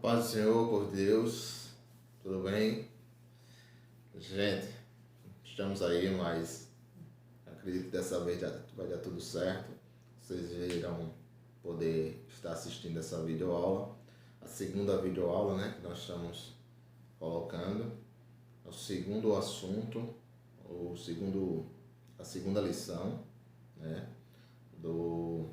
Paz do Senhor, por Deus, tudo bem? Gente, estamos aí, mas acredito que dessa vez vai dar tudo certo. Vocês irão poder estar assistindo essa videoaula, a segunda videoaula, né, que nós estamos colocando, o segundo assunto, a segunda lição, né, do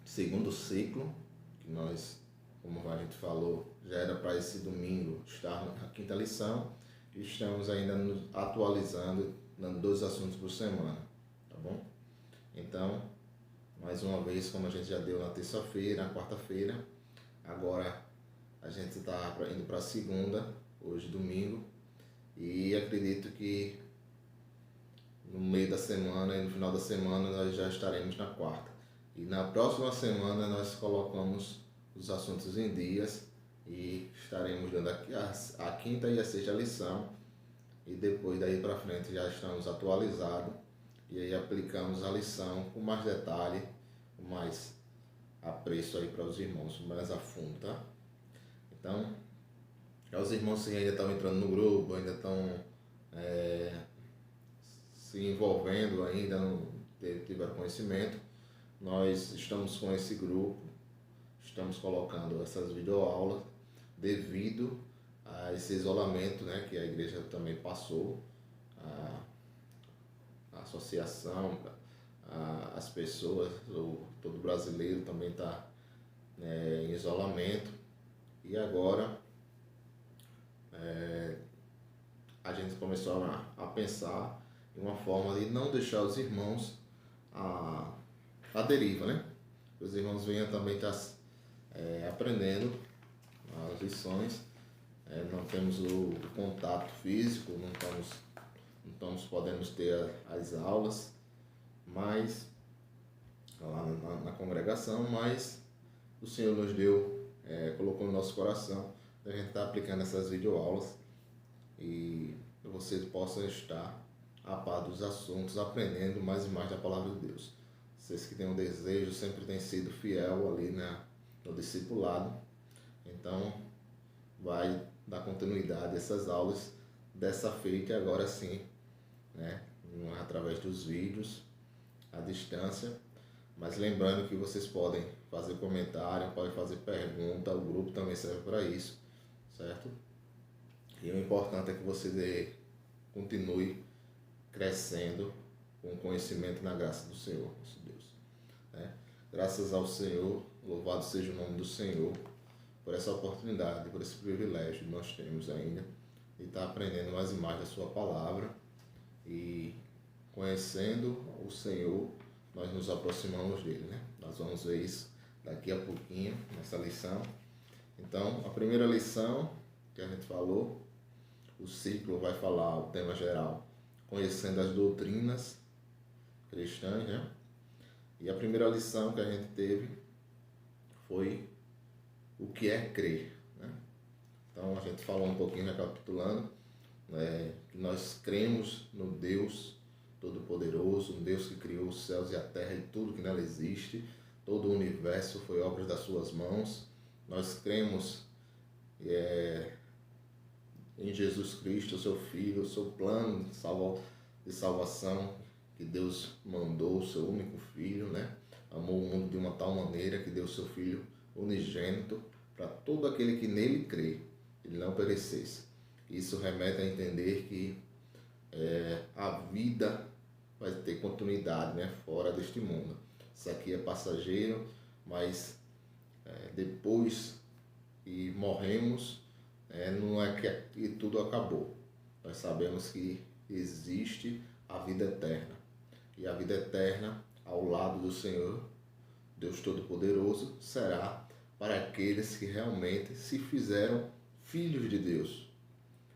segundo ciclo, que nós, como a gente falou, já era para esse domingo estar na quinta lição, e estamos ainda nos atualizando, dando 2 assuntos por semana, tá bom? Então, mais uma vez, como a gente já deu na terça-feira, na quarta-feira, agora a gente está indo para a segunda, hoje domingo, e acredito que no meio da semana e no final da semana nós já estaremos na quarta. E na próxima semana nós colocamos os assuntos em dias e estaremos dando aqui a quinta e a sexta lição, e depois daí para frente já estamos atualizados e aí aplicamos a lição com mais detalhe, com mais apreço aí para os irmãos, mais a fundo, tá? Então, os irmãos que ainda estão entrando no grupo, ainda estão se envolvendo, ainda não tiveram conhecimento, nós estamos com esse grupo, estamos colocando essas videoaulas devido a esse isolamento, né, que a igreja também passou, a associação, as pessoas, todo brasileiro também está em isolamento, e agora a gente começou a pensar em uma forma de não deixar os irmãos à deriva, né? Os irmãos venham também estar aprendendo as lições, não temos o contato físico, não estamos podendo ter as aulas, mas lá na congregação, mas o Senhor nos deu, colocou no nosso coração, a gente está aplicando essas videoaulas e vocês possam estar a par dos assuntos, aprendendo mais e mais da palavra de Deus. Vocês que têm um desejo, sempre têm sido fiel ali no discipulado, então vai dar continuidade a essas aulas dessa feita, agora sim, né, através dos vídeos, à distância, mas lembrando que vocês podem fazer comentário, podem fazer pergunta, o grupo também serve para isso, certo? E o importante é que você continue crescendo com conhecimento na graça do Senhor, nosso Deus, né? Graças ao Senhor, louvado seja o nome do Senhor, por essa oportunidade, por esse privilégio que nós temos ainda, de estar aprendendo mais e mais da sua palavra, e conhecendo o Senhor, nós nos aproximamos dele, né? Nós vamos ver isso daqui a pouquinho, nessa lição. Então, a primeira lição que a gente falou, o ciclo vai falar o tema geral, conhecendo as doutrinas cristãs, né? E a primeira lição que a gente teve foi o que é crer, né? Então a gente falou um pouquinho, recapitulando, que nós cremos no Deus Todo-Poderoso, um Deus que criou os céus e a terra e tudo que nela existe, todo o universo foi obra das suas mãos. Nós cremos em Jesus Cristo, o seu Filho, o seu plano de salvação, que Deus mandou o seu único Filho, né? Amou o mundo de uma tal maneira que deu o seu Filho unigênito para todo aquele que nele crê, ele não perecesse. Isso remete a entender que a vida vai ter continuidade, né, fora deste mundo. Isso aqui é passageiro, mas depois que morremos, não é que tudo acabou. Nós sabemos que existe a vida eterna. E a vida eterna, ao lado do Senhor, Deus Todo-Poderoso, será para aqueles que realmente se fizeram filhos de Deus.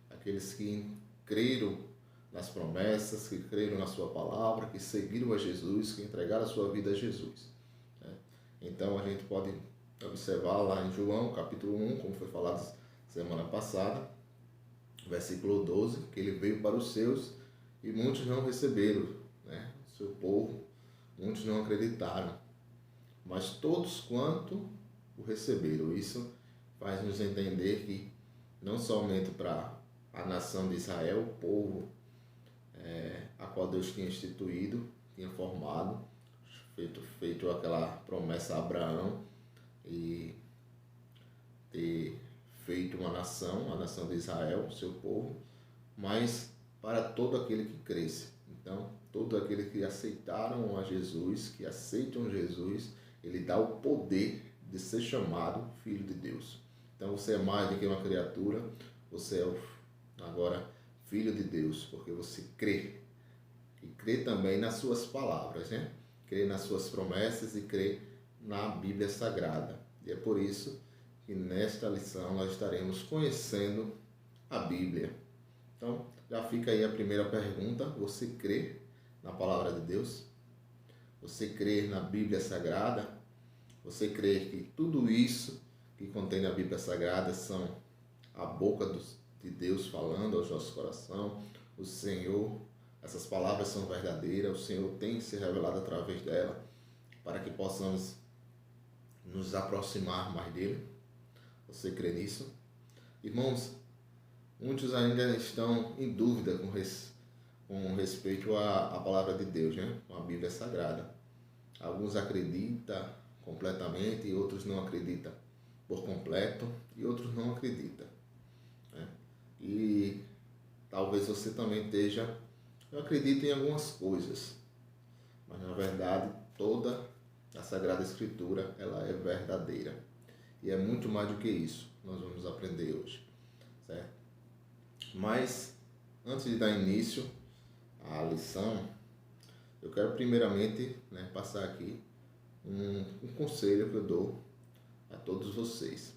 Aqueles que creram nas promessas, que creram na sua palavra, que seguiram a Jesus, que entregaram a sua vida a Jesus, né? Então a gente pode observar lá em João, capítulo 1, como foi falado semana passada, versículo 12, que ele veio para os seus e muitos não receberam, né? Seu povo, muitos não acreditaram, mas todos quanto o receberam. Isso faz nos entender que não somente para a nação de Israel, o povo a qual Deus tinha instituído, tinha formado, feito aquela promessa a Abraão e ter feito uma nação, a nação de Israel, seu povo, mas para todo aquele que cresce. Então, todo aquele que aceitaram a Jesus, que aceitam Jesus, ele dá o poder de ser chamado filho de Deus. Então, você é mais do que uma criatura, você é agora filho de Deus, porque você crê. E crê também nas suas palavras, né? Crê nas suas promessas e crê na Bíblia Sagrada. E é por isso que nesta lição nós estaremos conhecendo a Bíblia. Então, já fica aí a primeira pergunta. Você crê na palavra de Deus? Você crê na Bíblia Sagrada? Você crê que tudo isso que contém na Bíblia Sagrada são a boca de Deus falando aos nossos corações? O Senhor, essas palavras são verdadeiras, o Senhor tem se revelado através dela para que possamos nos aproximar mais dele? Você crê nisso? Irmãos, muitos ainda estão em dúvida com respeito à palavra de Deus, né? Com a Bíblia Sagrada. Alguns acreditam completamente e outros não acreditam por completo e outros não acreditam, né? E talvez você também esteja, eu acredito em algumas coisas, mas na verdade toda a Sagrada Escritura ela é verdadeira. E é muito mais do que isso que nós vamos aprender hoje, certo? Mas, antes de dar início à lição, eu quero primeiramente passar aqui um conselho que eu dou a todos vocês,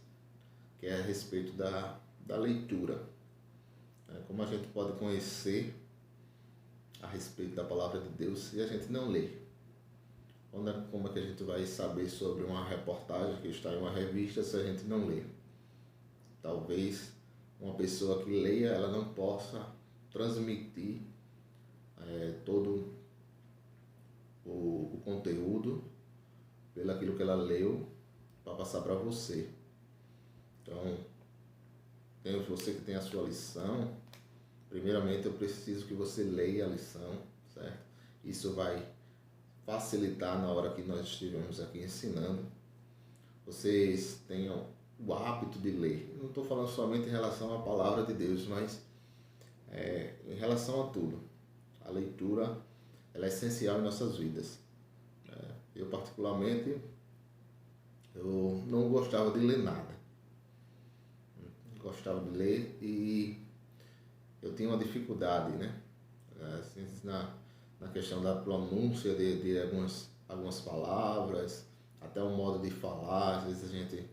que é a respeito da leitura. Como a gente pode conhecer a respeito da palavra de Deus se a gente não lê? Como é que a gente vai saber sobre uma reportagem que está em uma revista se a gente não lê? Talvez uma pessoa que leia, ela não possa transmitir todo o conteúdo pelo aquilo que ela leu para passar para você. Então, você que tem a sua lição, primeiramente eu preciso que você leia a lição, certo? Isso vai facilitar na hora que nós estivermos aqui ensinando. Vocês tenham o hábito de ler. Eu não estou falando somente em relação à palavra de Deus, mas em relação a tudo. A leitura ela é essencial em nossas vidas. Eu particularmente eu não gostava de ler nada. Gostava de ler e eu tinha uma dificuldade, assim, na questão da pronúncia de algumas palavras, até o modo de falar. Às vezes a gente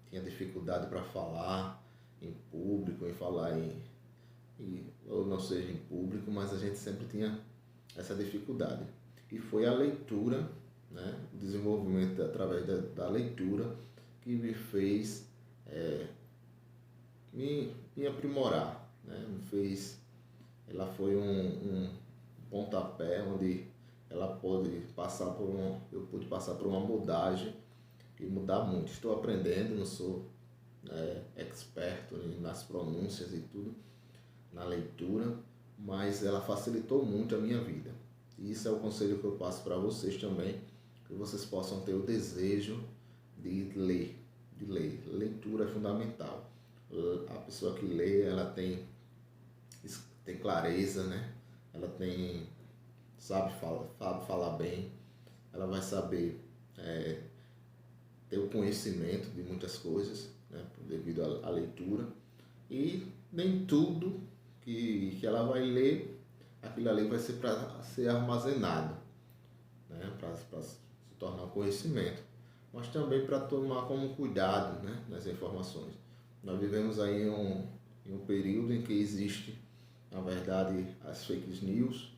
tinha dificuldade para falar em público, em falar ou não seja em público, mas a gente sempre tinha essa dificuldade. E foi a leitura, o desenvolvimento através da leitura que me fez me aprimorar, ela foi um pontapé onde eu pude passar por uma mudagem e mudar muito. Estou aprendendo, não sou experto nas pronúncias e tudo, na leitura, mas ela facilitou muito a minha vida. E isso é o conselho que eu passo para vocês também, que vocês possam ter o desejo de ler. Leitura é fundamental. A pessoa que lê, ela tem clareza, ela sabe falar bem, ela vai saber ter o conhecimento de muitas coisas, devido à leitura. E nem tudo que ela vai ler, aquilo ali vai ser para ser armazenado, para se tornar um conhecimento, mas também para tomar como cuidado, nas informações. Nós vivemos aí em um período em que existe, na verdade, as fake news,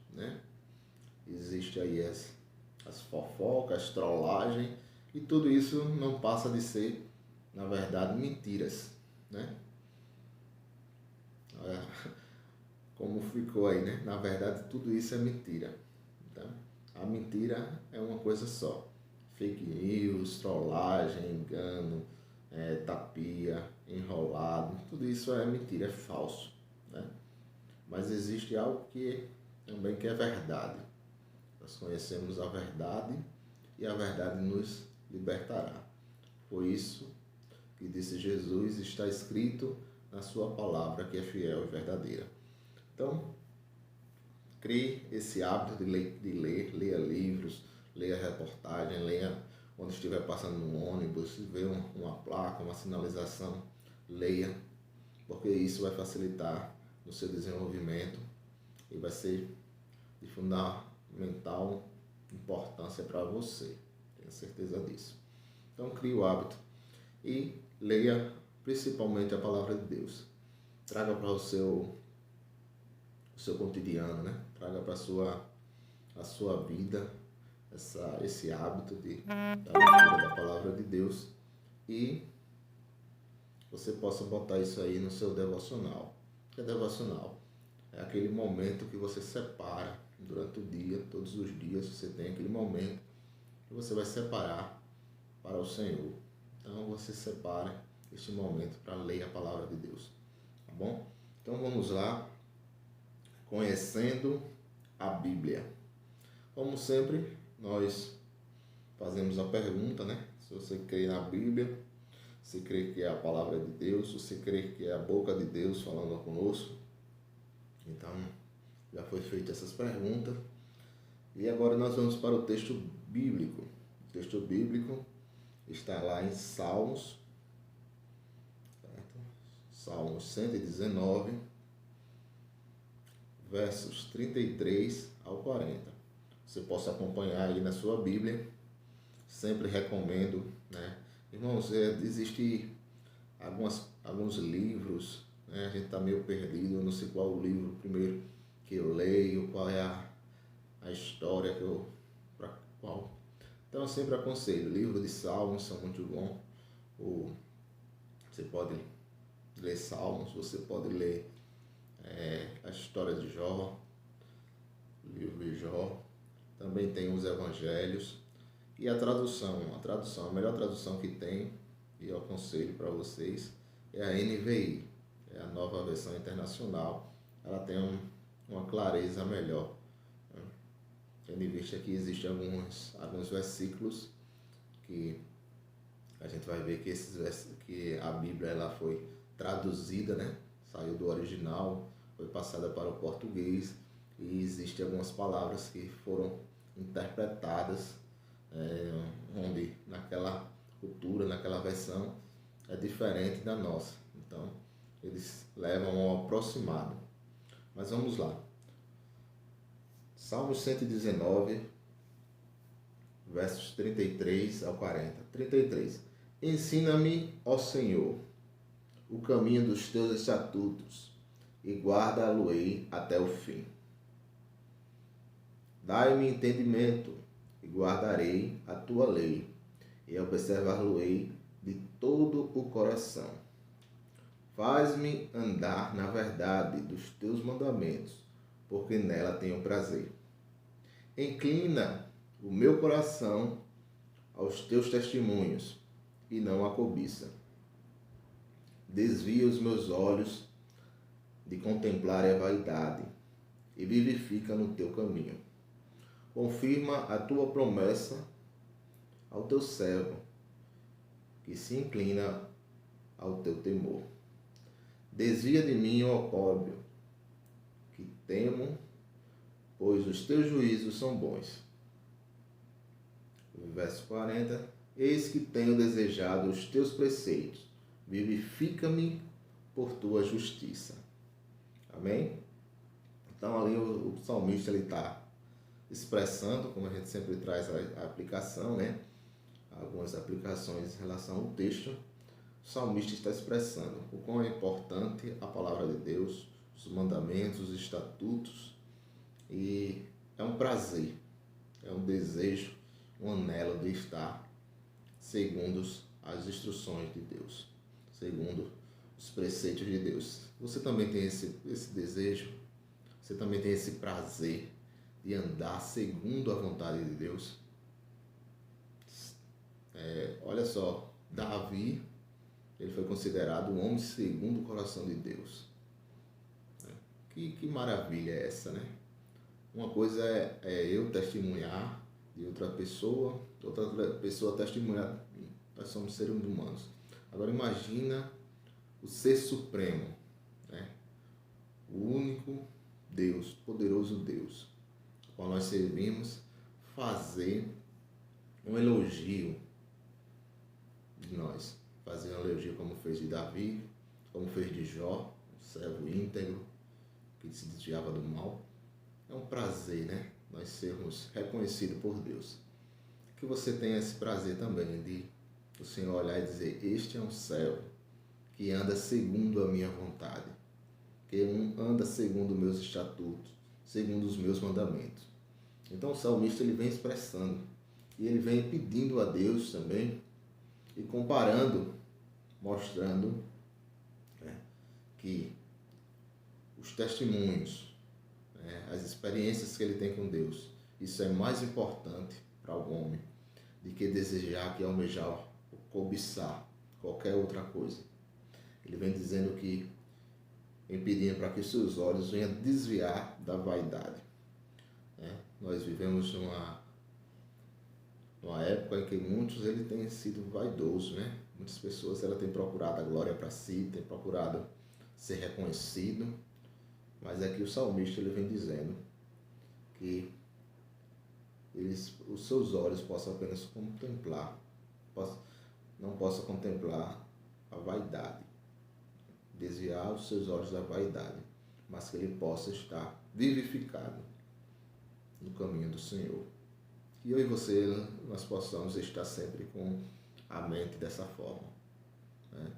existe aí as fofocas, as trollagens, e tudo isso não passa de ser, na verdade, mentiras, Como ficou aí, Na verdade, tudo isso é mentira. Então, a mentira é uma coisa só. Fake news, trollagem, engano, tapia, tudo isso é mentira, é falso, né? Mas existe algo que também que é verdade. Nós conhecemos a verdade e a verdade nos libertará. Foi isso que disse Jesus, está escrito na sua palavra que é fiel e verdadeira. Então, crie esse hábito de ler, leia livros, leia reportagem, leia quando estiver passando no ônibus, vê uma placa, uma sinalização, leia, porque isso vai facilitar no seu desenvolvimento e vai ser de fundamental importância para você, tenho certeza disso. Então, crie o hábito e leia principalmente a palavra de Deus. Traga para o seu cotidiano, né? Traga para a sua vida esse hábito da leitura da palavra de Deus e você possa botar isso aí no seu devocional. O que é devocional? É aquele momento que você separa durante o dia, todos os dias você tem aquele momento que você vai separar para o Senhor. Então você separa este momento para ler a palavra de Deus, tá bom? Então vamos lá, conhecendo a Bíblia. Como sempre, nós fazemos a pergunta, né? Se você crê na Bíblia, se crê que é a palavra de Deus, se você crê que é a boca de Deus falando conosco. Então, já foi feita essas perguntas. E agora nós vamos para o texto bíblico. O texto bíblico está lá em Salmos, certo? Salmos 119, versos 33 ao 40. Você possa acompanhar aí na sua Bíblia. Sempre recomendo, né? Irmãos, existem alguns livros, né? A gente está meio perdido, eu não sei qual o livro primeiro que eu leio, qual é a história que eu... qual. Então eu sempre aconselho, livro de Salmos são muito bons. Você pode ler Salmos, você pode ler a história de Jó, o livro de Jó. Também tem os evangelhos e a tradução, a melhor tradução que tem, e eu aconselho para vocês, é a NVI, é a nova versão internacional. Ela tem uma clareza melhor, né? Tendo em vista que existem alguns versículos que a gente vai ver que a Bíblia ela foi traduzida, né? Saiu do original, foi passada para o português. E existem algumas palavras que foram interpretadas, onde naquela cultura, naquela versão, é diferente da nossa. Então, eles levam ao aproximado. Mas vamos lá. Salmo 119, versos 33 ao 40. 33. Ensina-me, ó Senhor, o caminho dos teus estatutos, e guarda-lo-ei até o fim. Dai-me entendimento, e guardarei a tua lei, e observar-lo-ei de todo o coração. Faz-me andar na verdade dos teus mandamentos, porque nela tenho prazer. Inclina o meu coração aos teus testemunhos, e não à cobiça. Desvia os meus olhos de contemplar a vaidade, e vivifica no teu caminho. Confirma a tua promessa ao teu servo, que se inclina ao teu temor. Desvia de mim o opróbrio, que temo, pois os teus juízos são bons. Verso 40. Eis que tenho desejado os teus preceitos, vivifica-me por tua justiça. Amém? Então ali o salmista está expressando, como a gente sempre traz a aplicação, né? Algumas aplicações em relação ao texto. O salmista está expressando o quão é importante a palavra de Deus, os mandamentos, os estatutos, e é um prazer, é um desejo, um anelo de estar segundo as instruções de Deus, segundo os preceitos de Deus. Você também tem esse desejo, você também tem esse prazer de andar segundo a vontade de Deus. Olha só, Davi, ele foi considerado um homem segundo o coração de Deus. Que maravilha é essa, né? Uma coisa é eu testemunhar de outra pessoa testemunhar de mim. Nós somos seres humanos. Agora imagina o Ser Supremo, né? O único Deus, poderoso Deus, qual nós servimos, fazer um elogio de nós. Fazer um elogio como fez de Davi, como fez de Jó, um servo íntegro, que se desviava do mal. É um prazer, né? Nós sermos reconhecidos por Deus. Que você tenha esse prazer também de o Senhor olhar e dizer: este é um servo que anda segundo a minha vontade, que anda segundo os meus estatutos, segundo os meus mandamentos. Então o salmista ele vem expressando e ele vem pedindo a Deus também e comparando, mostrando, né, que os testemunhos, né, as experiências que ele tem com Deus, isso é mais importante para o homem do que desejar, que almejar, ou cobiçar qualquer outra coisa. Ele vem dizendo que, vem pedindo para que seus olhos venham desviar da vaidade. Né? Nós vivemos numa época em que muitos têm sido vaidosos, né? Muitas pessoas têm procurado a glória para si, têm procurado ser reconhecido, mas aqui o salmista ele vem dizendo que os seus olhos possam apenas contemplar, não possam contemplar a vaidade, desviar os seus olhos da vaidade, mas que ele possa estar vivificado no caminho do Senhor. Que eu e você, nós possamos estar sempre com a mente dessa forma, né?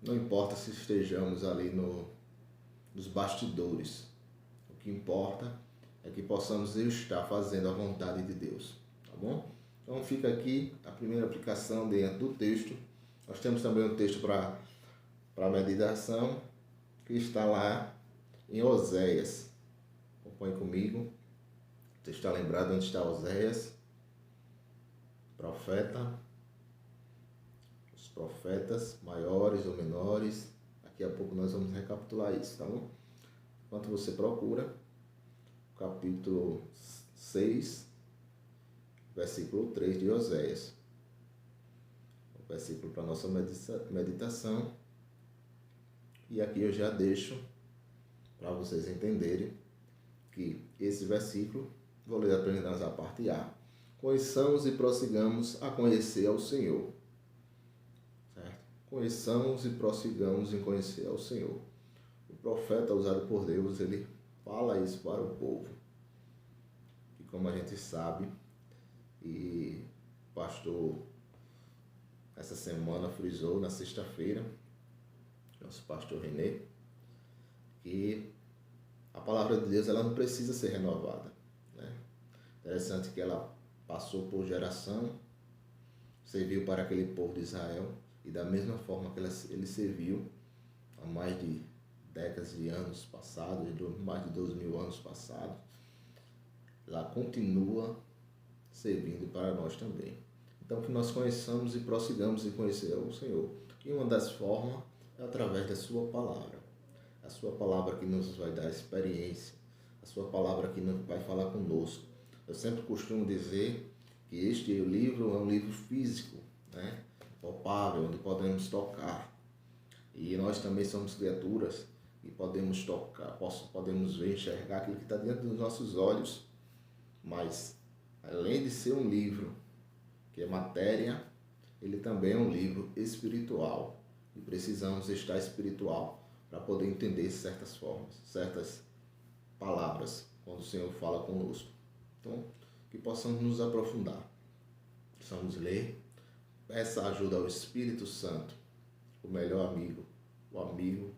Não importa se estejamos ali nos bastidores, o que importa é que possamos estar fazendo a vontade de Deus, tá bom? Então fica aqui a primeira aplicação dentro do texto. Nós temos também um texto para meditação, que está lá em Oséias. Acompanhe comigo. Você está lembrado onde está Oséias? Profeta. Os profetas maiores ou menores. Daqui a pouco nós vamos recapitular isso, tá bom? Enquanto você procura, capítulo 6, versículo 3 de Oséias. O versículo para a nossa meditação. E aqui eu já deixo para vocês entenderem que esse versículo, vou ler apenas a parte A. Conheçamos e prossigamos a conhecer ao Senhor. Certo? Conheçamos e prossigamos em conhecer ao Senhor. O profeta usado por Deus, ele fala isso para o povo. E como a gente sabe, e o pastor essa semana frisou na sexta-feira, nosso pastor René, que a palavra de Deus ela não precisa ser renovada, né? Interessante que ela passou por geração, serviu para aquele povo de Israel, e da mesma forma que ele serviu há mais de décadas de anos passados, mais de 2.000 anos passados, ela continua servindo para nós também. Então que nós conheçamos e prossigamos em conhecer o Senhor. E uma das formas é através da sua palavra. A sua palavra que nos vai dar experiência, a sua palavra que vai falar conosco. Eu sempre costumo dizer que este livro é um livro físico, né? Palpável, onde podemos tocar. E nós também somos criaturas e podemos tocar, podemos ver, enxergar aquilo que está dentro dos nossos olhos. Mas, além de ser um livro que é matéria, ele também é um livro espiritual. E precisamos estar espiritual para poder entender certas formas, certas palavras, quando o Senhor fala conosco. Então, que possamos nos aprofundar. Possamos ler. Peça ajuda ao Espírito Santo, o melhor amigo, o amigo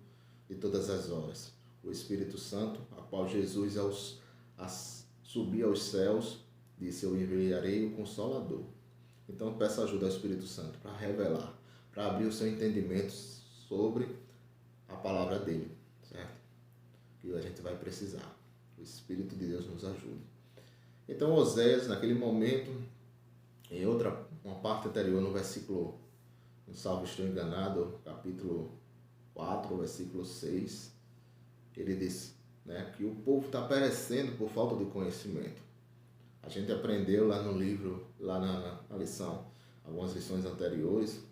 de todas as horas. O Espírito Santo, a qual Jesus, subir aos céus, disse: eu enviarei o Consolador. Então peça ajuda ao Espírito Santo para revelar, para abrir o seu entendimento sobre a palavra dele, certo? Que a gente vai precisar. O Espírito de Deus nos ajude. Então Oséias, naquele momento, em uma parte anterior, no salvo estou enganado, capítulo 4, versículo 6, ele diz, né, que o povo está perecendo por falta de conhecimento. A gente aprendeu lá no livro, lá na lição, algumas lições anteriores,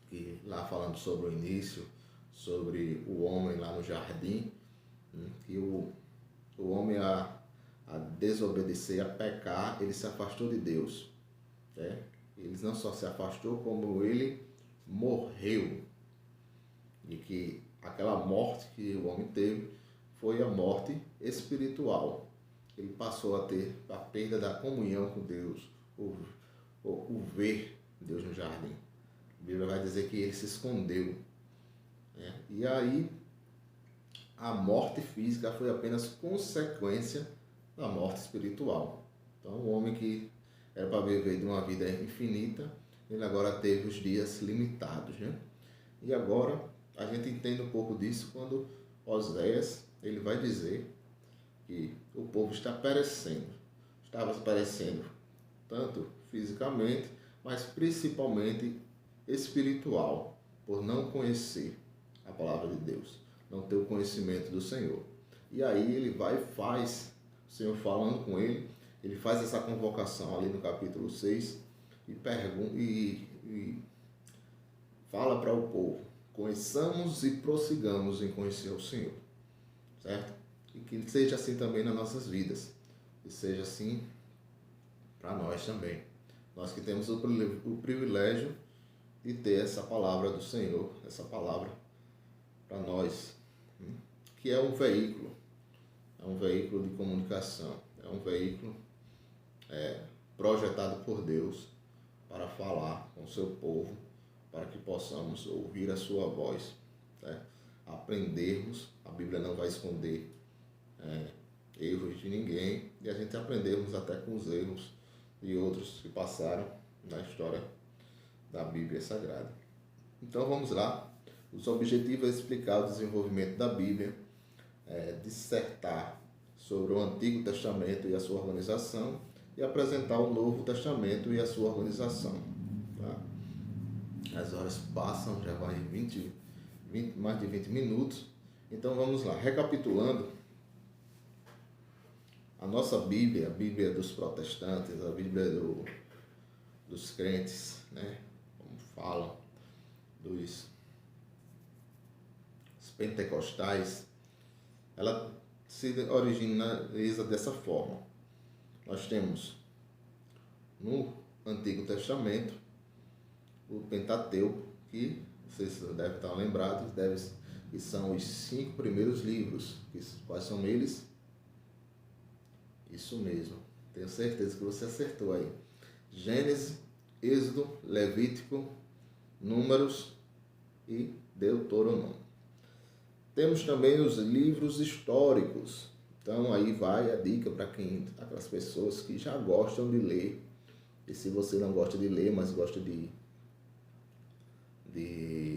que lá falando sobre o início, sobre o homem lá no jardim, que o homem a desobedecer, a pecar, ele se afastou de Deus. Né? Ele não só se afastou, como ele morreu. E que aquela morte que o homem teve foi a morte espiritual. Ele passou a ter a perda da comunhão com Deus, o ver Deus no jardim. A Bíblia vai dizer que ele se escondeu. Né? E aí, a morte física foi apenas consequência da morte espiritual. Então, o homem que era para viver de uma vida infinita, ele agora teve os dias limitados. Né? E agora, a gente entende um pouco disso quando Oséias ele vai dizer que o povo está perecendo. Estava perecendo tanto fisicamente, mas principalmente espiritual, por não conhecer a palavra de Deus, não ter o conhecimento do Senhor. E aí ele vai e faz, o Senhor falando com ele, ele faz essa convocação ali no capítulo 6 e pergunta e fala para o povo: conheçamos e prossigamos em conhecer o Senhor, certo? E que seja assim também nas nossas vidas, e seja assim para nós também. Nós que temos o privilégio de ter essa palavra do Senhor, essa palavra para nós, que é um veículo de comunicação, é um veículo projetado por Deus para falar com o seu povo, para que possamos ouvir a sua voz, né? Aprendermos, a Bíblia não vai esconder erros de ninguém, e a gente aprendermos até com os erros de outros que passaram na história da Bíblia Sagrada. Então vamos lá. Os objetivos é explicar o desenvolvimento da Bíblia, dissertar sobre o Antigo Testamento e a sua organização, e apresentar o Novo Testamento e a sua organização. Tá? As horas passam, já vai mais de 20 minutos. Então vamos lá. Recapitulando, a nossa Bíblia, a Bíblia dos protestantes, a Bíblia dos crentes, né? Como falam, dos pentecostais, ela se originaliza dessa forma. Nós temos no Antigo Testamento o Pentateuco, que vocês devem estar lembrados, que são os 5 primeiros livros. Quais são eles? Isso mesmo, tenho certeza que você acertou aí. Gênesis, Êxodo, Levítico, Números e Deuteronômio. Temos também os livros históricos. Então aí vai a dica para aquelas pessoas que já gostam de ler. E se você não gosta de ler, mas gosta de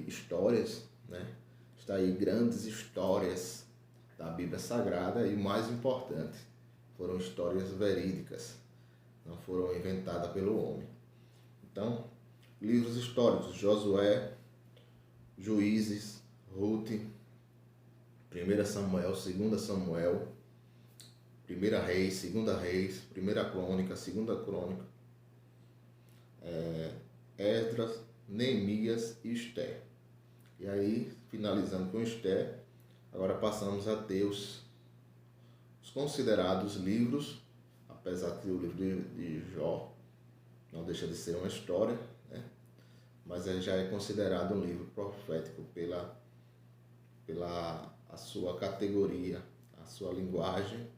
histórias, né? Está aí grandes histórias da Bíblia Sagrada, e o mais importante, foram histórias verídicas, não foram inventadas pelo homem. Então, livros históricos: Josué, Juízes, Ruth, 1 Samuel, 2 Samuel, 1 Reis, 2 Reis, 1 Crônica, 2 Crônica, Esdras, Neemias e Esther. E aí, finalizando com Esther, agora passamos a ter os considerados livros, apesar que o livro de Jó não deixa de ser uma história, né? Mas ele já é considerado um livro profético pela a sua categoria, a sua linguagem,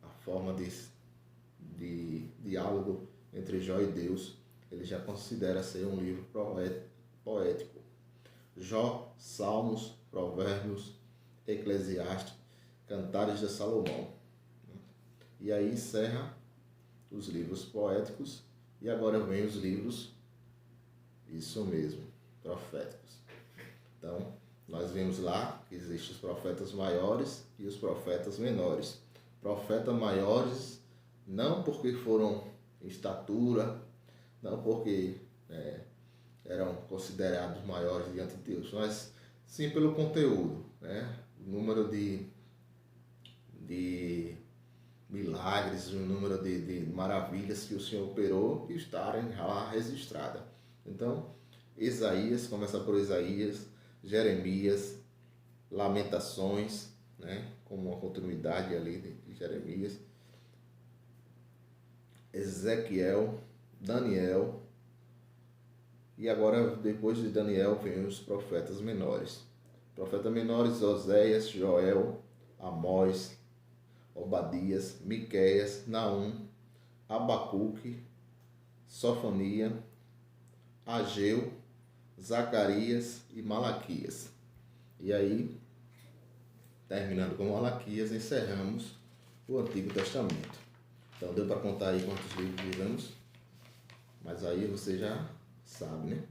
a forma de diálogo entre Jó e Deus. Ele já considera ser um livro poético. Jó, Salmos, Provérbios, Eclesiastes, Cantares de Salomão. E aí encerra os livros poéticos, e agora vem os livros, isso mesmo, proféticos. Então, nós vimos lá que existem os profetas maiores e os profetas menores. Profetas maiores, não porque foram em estatura, não porque eram considerados maiores diante de Deus, mas sim pelo conteúdo, né? O número de milagres, o número de maravilhas que o Senhor operou e estarem lá registradas. Então, Isaías, começa por Isaías, Jeremias, Lamentações, né? Como uma continuidade ali de Jeremias, Ezequiel, Daniel, e agora depois de Daniel vem os profetas menores. Profetas menores: Oséias, Joel, Amós, Obadias, Miqueias, Naum, Abacuque, Sofania, Ageu, Zacarias e Malaquias. E aí, terminando com Malaquias, encerramos o Antigo Testamento. Então deu para contar aí quantos livros vivemos, mas aí você já sabe, né?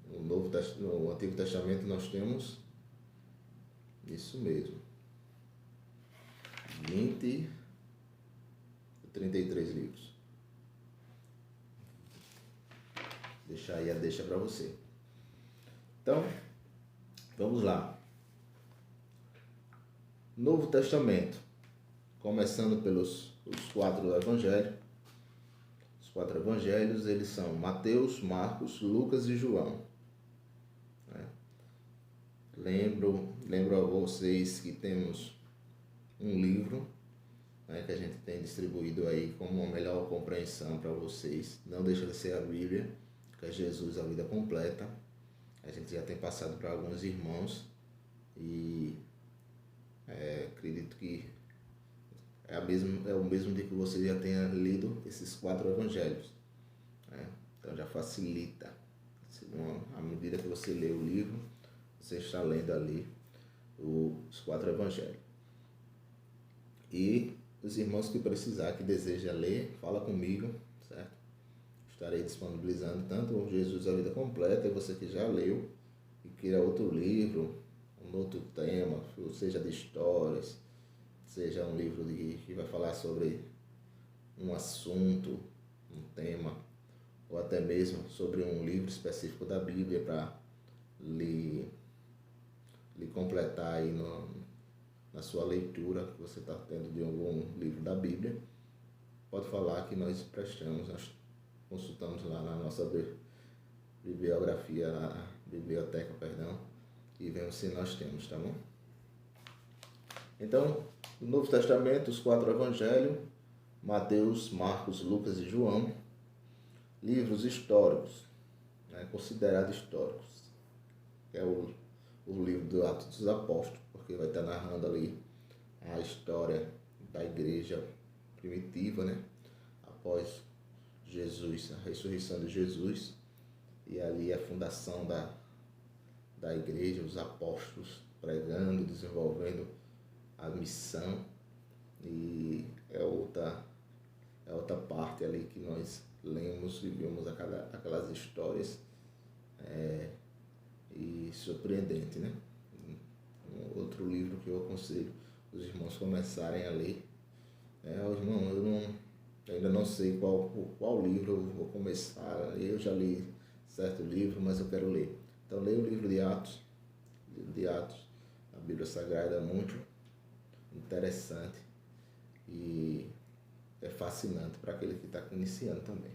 No Antigo Testamento nós temos isso mesmo, 33 livros. Deixar aí a deixa para você. Então, vamos lá. Novo Testamento, começando pelos os 4 evangelhos. Os 4 evangelhos, eles são Mateus, Marcos, Lucas e João. Lembro a vocês que temos um livro, né, que a gente tem distribuído aí como uma melhor compreensão para vocês. Não deixa de ser a Bíblia, que é Jesus, a vida completa. A gente já tem passado para alguns irmãos e acredito que é o mesmo dia que você já tenha lido esses 4 evangelhos, né? Então já facilita. À medida que você lê o livro, você está lendo ali os 4 evangelhos. E os irmãos que precisar, que deseja ler, fala comigo, certo? Estarei disponibilizando tanto o Jesus, a vida completa, e você que já leu e queira outro livro, um outro tema, seja de histórias, seja um livro que vai falar sobre um assunto, um tema, ou até mesmo sobre um livro específico da Bíblia para lhe completar aí na sua leitura que você está tendo de algum livro da Bíblia. Pode falar que nós nós consultamos lá na nossa bibliografia, na biblioteca, e vemos se nós temos, tá bom? Então, no Novo Testamento, os 4 evangelhos, Mateus, Marcos, Lucas e João. Livros históricos, né, considerados históricos, que é o livro do Atos dos Apóstolos, porque vai estar narrando ali a história da igreja primitiva, né? Após Jesus, a ressurreição de Jesus, e ali a fundação da igreja, os apóstolos pregando, desenvolvendo a missão, e é outra parte ali que nós lemos e vimos aquelas histórias e surpreendente, né? Um outro livro que eu aconselho os irmãos começarem a ler. Irmão, eu ainda não sei qual livro eu vou começar a ler. Eu já li certo livro, mas eu quero ler. Então leia o livro de Atos. O livro de Atos, a Bíblia Sagrada, é muito interessante e é fascinante para aquele que está iniciando também.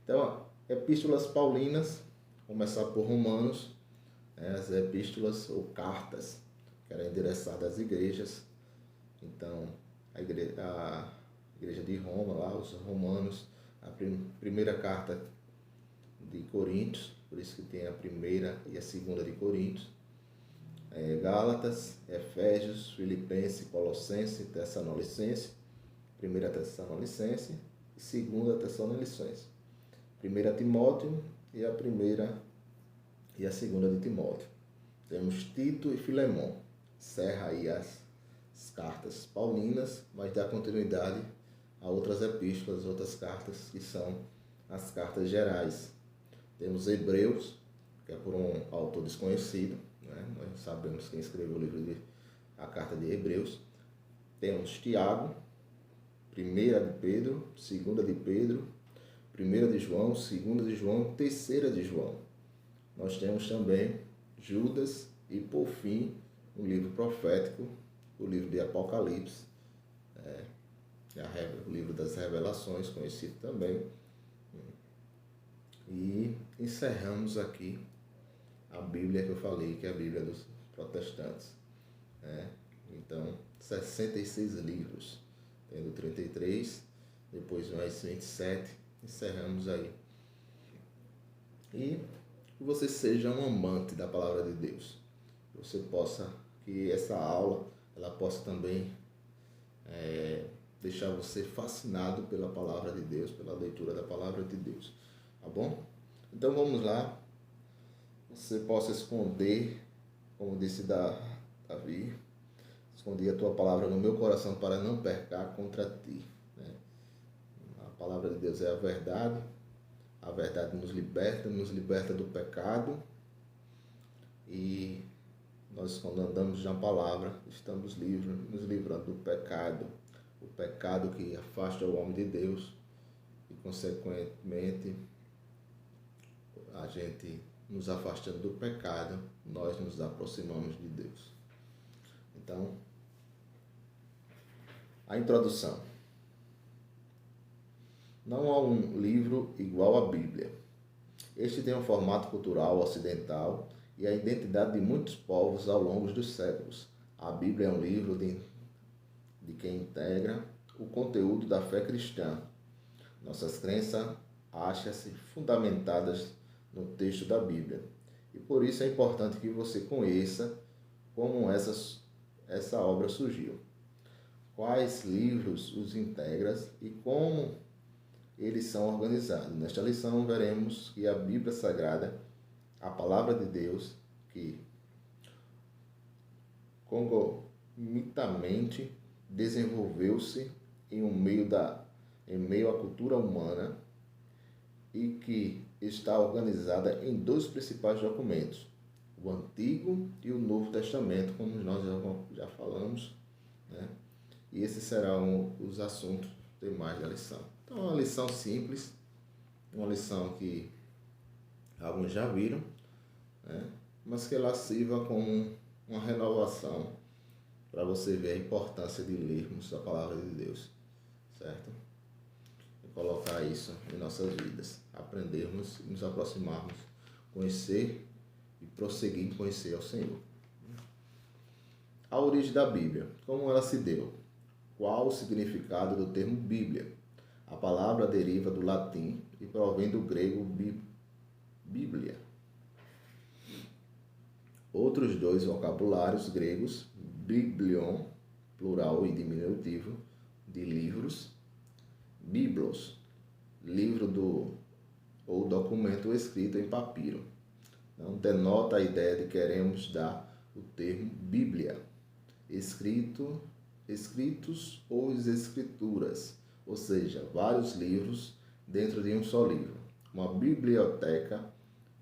Então, epístolas paulinas, começar por Romanos, as epístolas ou cartas que eram endereçadas às igrejas. Então, a igreja de Roma, lá, os romanos, a primeira carta de Coríntios, por isso que tem a primeira e a segunda de Coríntios, Gálatas, Efésios, Filipenses, Colossenses, Tessalonicenses, primeira Tessalonicenses e segunda Tessalonicenses, primeira Timóteo e a primeira e a segunda de Timóteo. Temos Tito e Filemão. Encerra aí as cartas paulinas, mas dá continuidade a outras epístolas, outras cartas que são as cartas gerais. Temos Hebreus, que é por um autor desconhecido, né? Nós sabemos quem escreveu o livro a carta de Hebreus. Temos Tiago, primeira de Pedro, segunda de Pedro, 1ª de João, 2ª de João, 3ª de João. Nós temos também Judas e, por fim, um livro profético, o livro de Apocalipse, o livro das Revelações, conhecido também. E encerramos aqui a Bíblia que eu falei, que é a Bíblia dos protestantes. Então, 66 livros, tendo 33, depois mais 27, encerramos aí. E que você seja um amante da Palavra de Deus. Que essa aula ela possa também deixar você fascinado pela Palavra de Deus, pela leitura da Palavra de Deus. Tá bom? Então vamos lá. Você possa esconder, como disse Davi, escondi a tua palavra no meu coração para não pecar contra ti. A palavra de Deus é a verdade nos liberta do pecado, e nós, quando andamos na palavra, estamos livres, nos livrando do pecado, o pecado que afasta o homem de Deus, e consequentemente a gente nos afastando do pecado, nós nos aproximamos de Deus. Então, a introdução. Não há um livro igual à Bíblia. Este tem um formato cultural ocidental e a identidade de muitos povos ao longo dos séculos. A Bíblia é um livro de quem integra o conteúdo da fé cristã. Nossas crenças acham-se fundamentadas no texto da Bíblia. E por isso é importante que você conheça como essa obra surgiu, quais livros os integram e como eles são organizados. Nesta lição veremos que a Bíblia Sagrada, a Palavra de Deus, que concomitantemente desenvolveu-se em meio à cultura humana e que está organizada em 2 principais documentos, o Antigo e o Novo Testamento, como nós já falamos, E esses serão os assuntos demais da lição. Então, é uma lição simples, uma lição que alguns já viram, mas que ela sirva como uma renovação para você ver a importância de lermos a Palavra de Deus, certo? E colocar isso em nossas vidas, aprendermos e nos aproximarmos, conhecer e prosseguir em conhecer ao Senhor. A origem da Bíblia, como ela se deu? Qual o significado do termo Bíblia? A palavra deriva do latim e provém do grego Bíblia. Outros 2 vocabulários gregos, biblion, plural e diminutivo, de livros, biblos, livro ou documento escrito em papiro. Então, denota a ideia de que queremos dar o termo Bíblia, escritos ou escrituras, ou seja, vários livros dentro de um só livro, uma biblioteca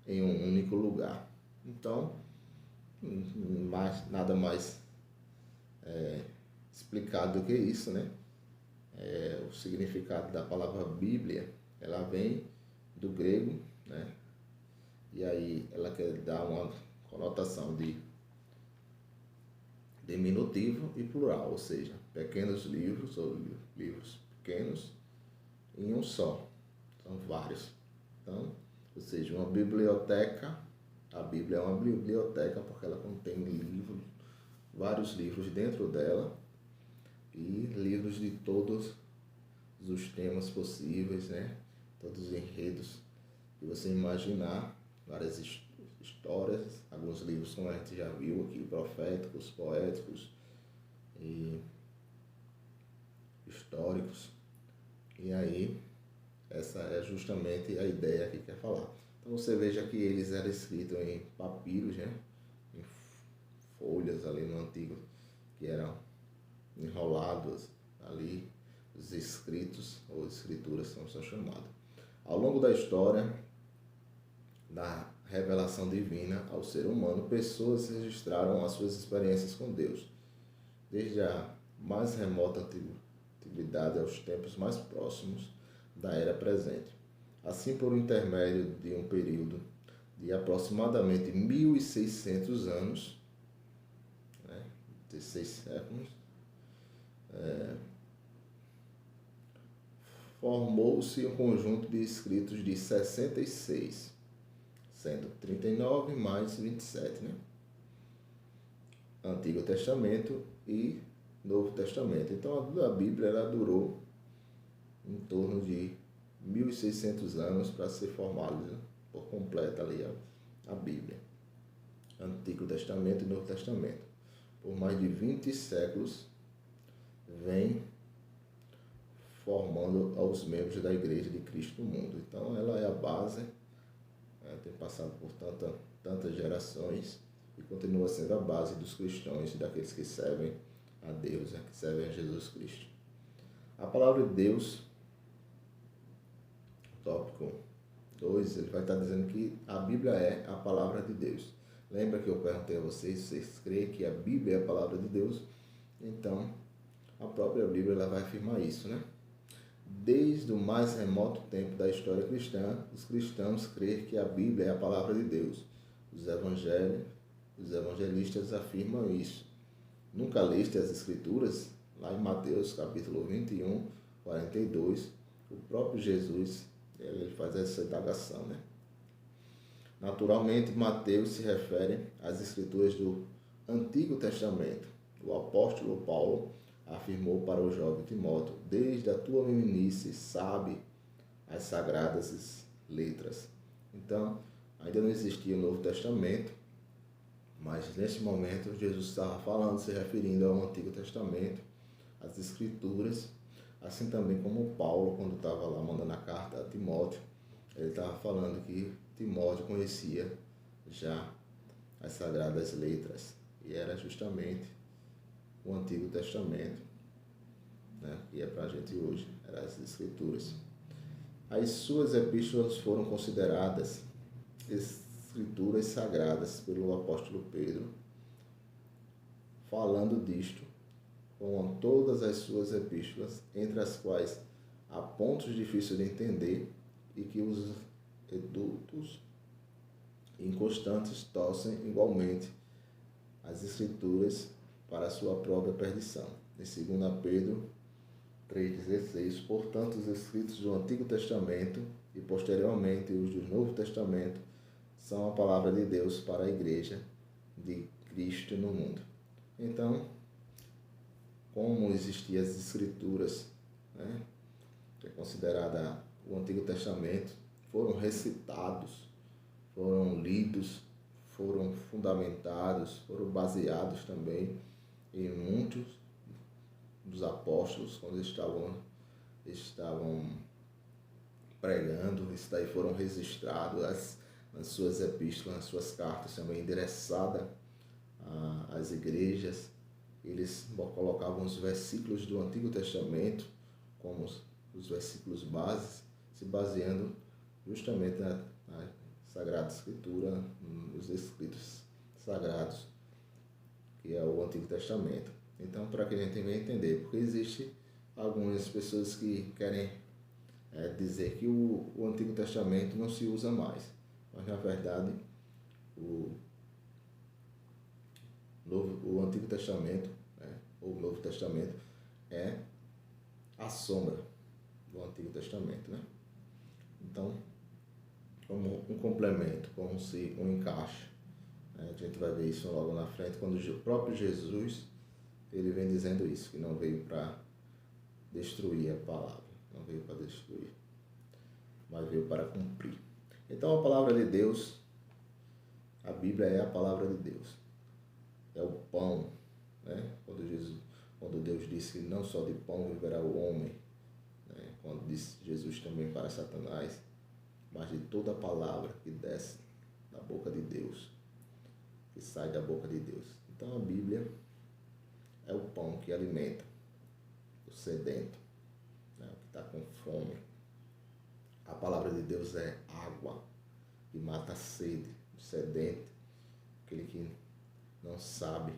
em um único lugar. Então, nada mais explicado do que isso, o significado da palavra Bíblia, ela vem do grego, e aí ela quer dar uma conotação de diminutivo e plural, ou seja, pequenos livros ou livros pequenos em um só, são vários. Então, ou seja, uma biblioteca, a Bíblia é uma biblioteca porque ela contém livros, vários livros dentro dela, e livros de todos os temas possíveis, todos os enredos que você imaginar, várias histórias, alguns livros como a gente já viu aqui, proféticos, poéticos e históricos. E aí, essa é justamente a ideia que quer falar. Então você veja que eles eram escritos em papiros, em folhas ali no antigo, que eram enrolados ali, os escritos ou escrituras como são chamados. Ao longo da história da revelação divina ao ser humano, pessoas registraram as suas experiências com Deus, desde a mais remota antiguidade aos tempos mais próximos da era presente. Assim, por intermédio de um período de aproximadamente 1.600 anos, né, 16 séculos, formou-se um conjunto de escritos de 66, sendo 39 mais 27, né? Antigo Testamento e Novo Testamento. Então a Bíblia ela durou em torno de 1.600 anos para ser formada, né, por completo ali a Bíblia. Antigo Testamento e Novo Testamento. Por mais de 20 séculos vem formando aos membros da Igreja de Cristo no mundo. Então ela é a base, tem passado por tantas gerações e continua sendo a base dos cristãos e daqueles que servem a Deus, que servem a Jesus Cristo. A palavra de Deus, tópico 2, ele vai estar dizendo que a Bíblia é a palavra de Deus. Lembra que eu perguntei a vocês creem que a Bíblia é a palavra de Deus? Então, a própria Bíblia ela vai afirmar isso, né? Desde o mais remoto tempo da história cristã, os cristãos creem que a Bíblia é a palavra de Deus. Os evangelistas afirmam isso. Nunca leste as Escrituras? Lá em Mateus capítulo 21, 42, o próprio Jesus ele faz essa indagação, né? Naturalmente, Mateus se refere às Escrituras do Antigo Testamento. O apóstolo Paulo afirmou para o jovem Timóteo: desde a tua meninice sabe as sagradas letras. Então, ainda não existia o Novo Testamento, mas nesse momento Jesus estava falando, se referindo ao Antigo Testamento, às Escrituras, assim também como Paulo, quando estava lá mandando a carta a Timóteo, ele estava falando que Timóteo conhecia já as sagradas letras, e era justamente o Antigo Testamento, né, que é para a gente hoje, eram as Escrituras. As suas epístolas foram consideradas Escrituras sagradas pelo apóstolo Pedro, falando disto, com todas as suas epístolas, entre as quais há pontos difíceis de entender e que os edutos inconstantes torcem igualmente as Escrituras para a sua própria perdição. Em 2 Pedro 3,16, portanto, os escritos do Antigo Testamento e posteriormente os do Novo Testamento são a palavra de Deus para a Igreja de Cristo no mundo. Então, como existiam as Escrituras, né, que é considerada o Antigo Testamento, foram recitados, foram lidos, foram fundamentados, foram baseados também em muitos dos apóstolos, quando estavam pregando, isso daí foram registrados nas suas epístolas, nas suas cartas também endereçadas às igrejas. Eles colocavam os versículos do Antigo Testamento como os versículos bases, se baseando justamente na Sagrada Escritura, nos escritos sagrados, que é o Antigo Testamento. Então, para que a gente venha entender, porque existe algumas pessoas que querem dizer que o Antigo Testamento não se usa mais, mas na verdade o Antigo Testamento, né, ou o Novo Testamento, é a sombra do Antigo Testamento, né? Então, como um complemento, como se um encaixe, né? A gente vai ver isso logo na frente, quando o próprio Jesus ele vem dizendo isso, que não veio para destruir a palavra, não veio para destruir, mas veio para cumprir. Então a palavra de Deus, a Bíblia é a palavra de Deus, é o pão, né? Quando Deus disse que não só de pão viverá o homem, né? Quando disse Jesus também para Satanás, mas de toda a palavra que desce da boca de Deus, que sai da boca de Deus. Então a Bíblia é o pão que alimenta o sedento, né, o que está com fome. A palavra de Deus é água que mata a sede, o sedento, aquele que não sabe,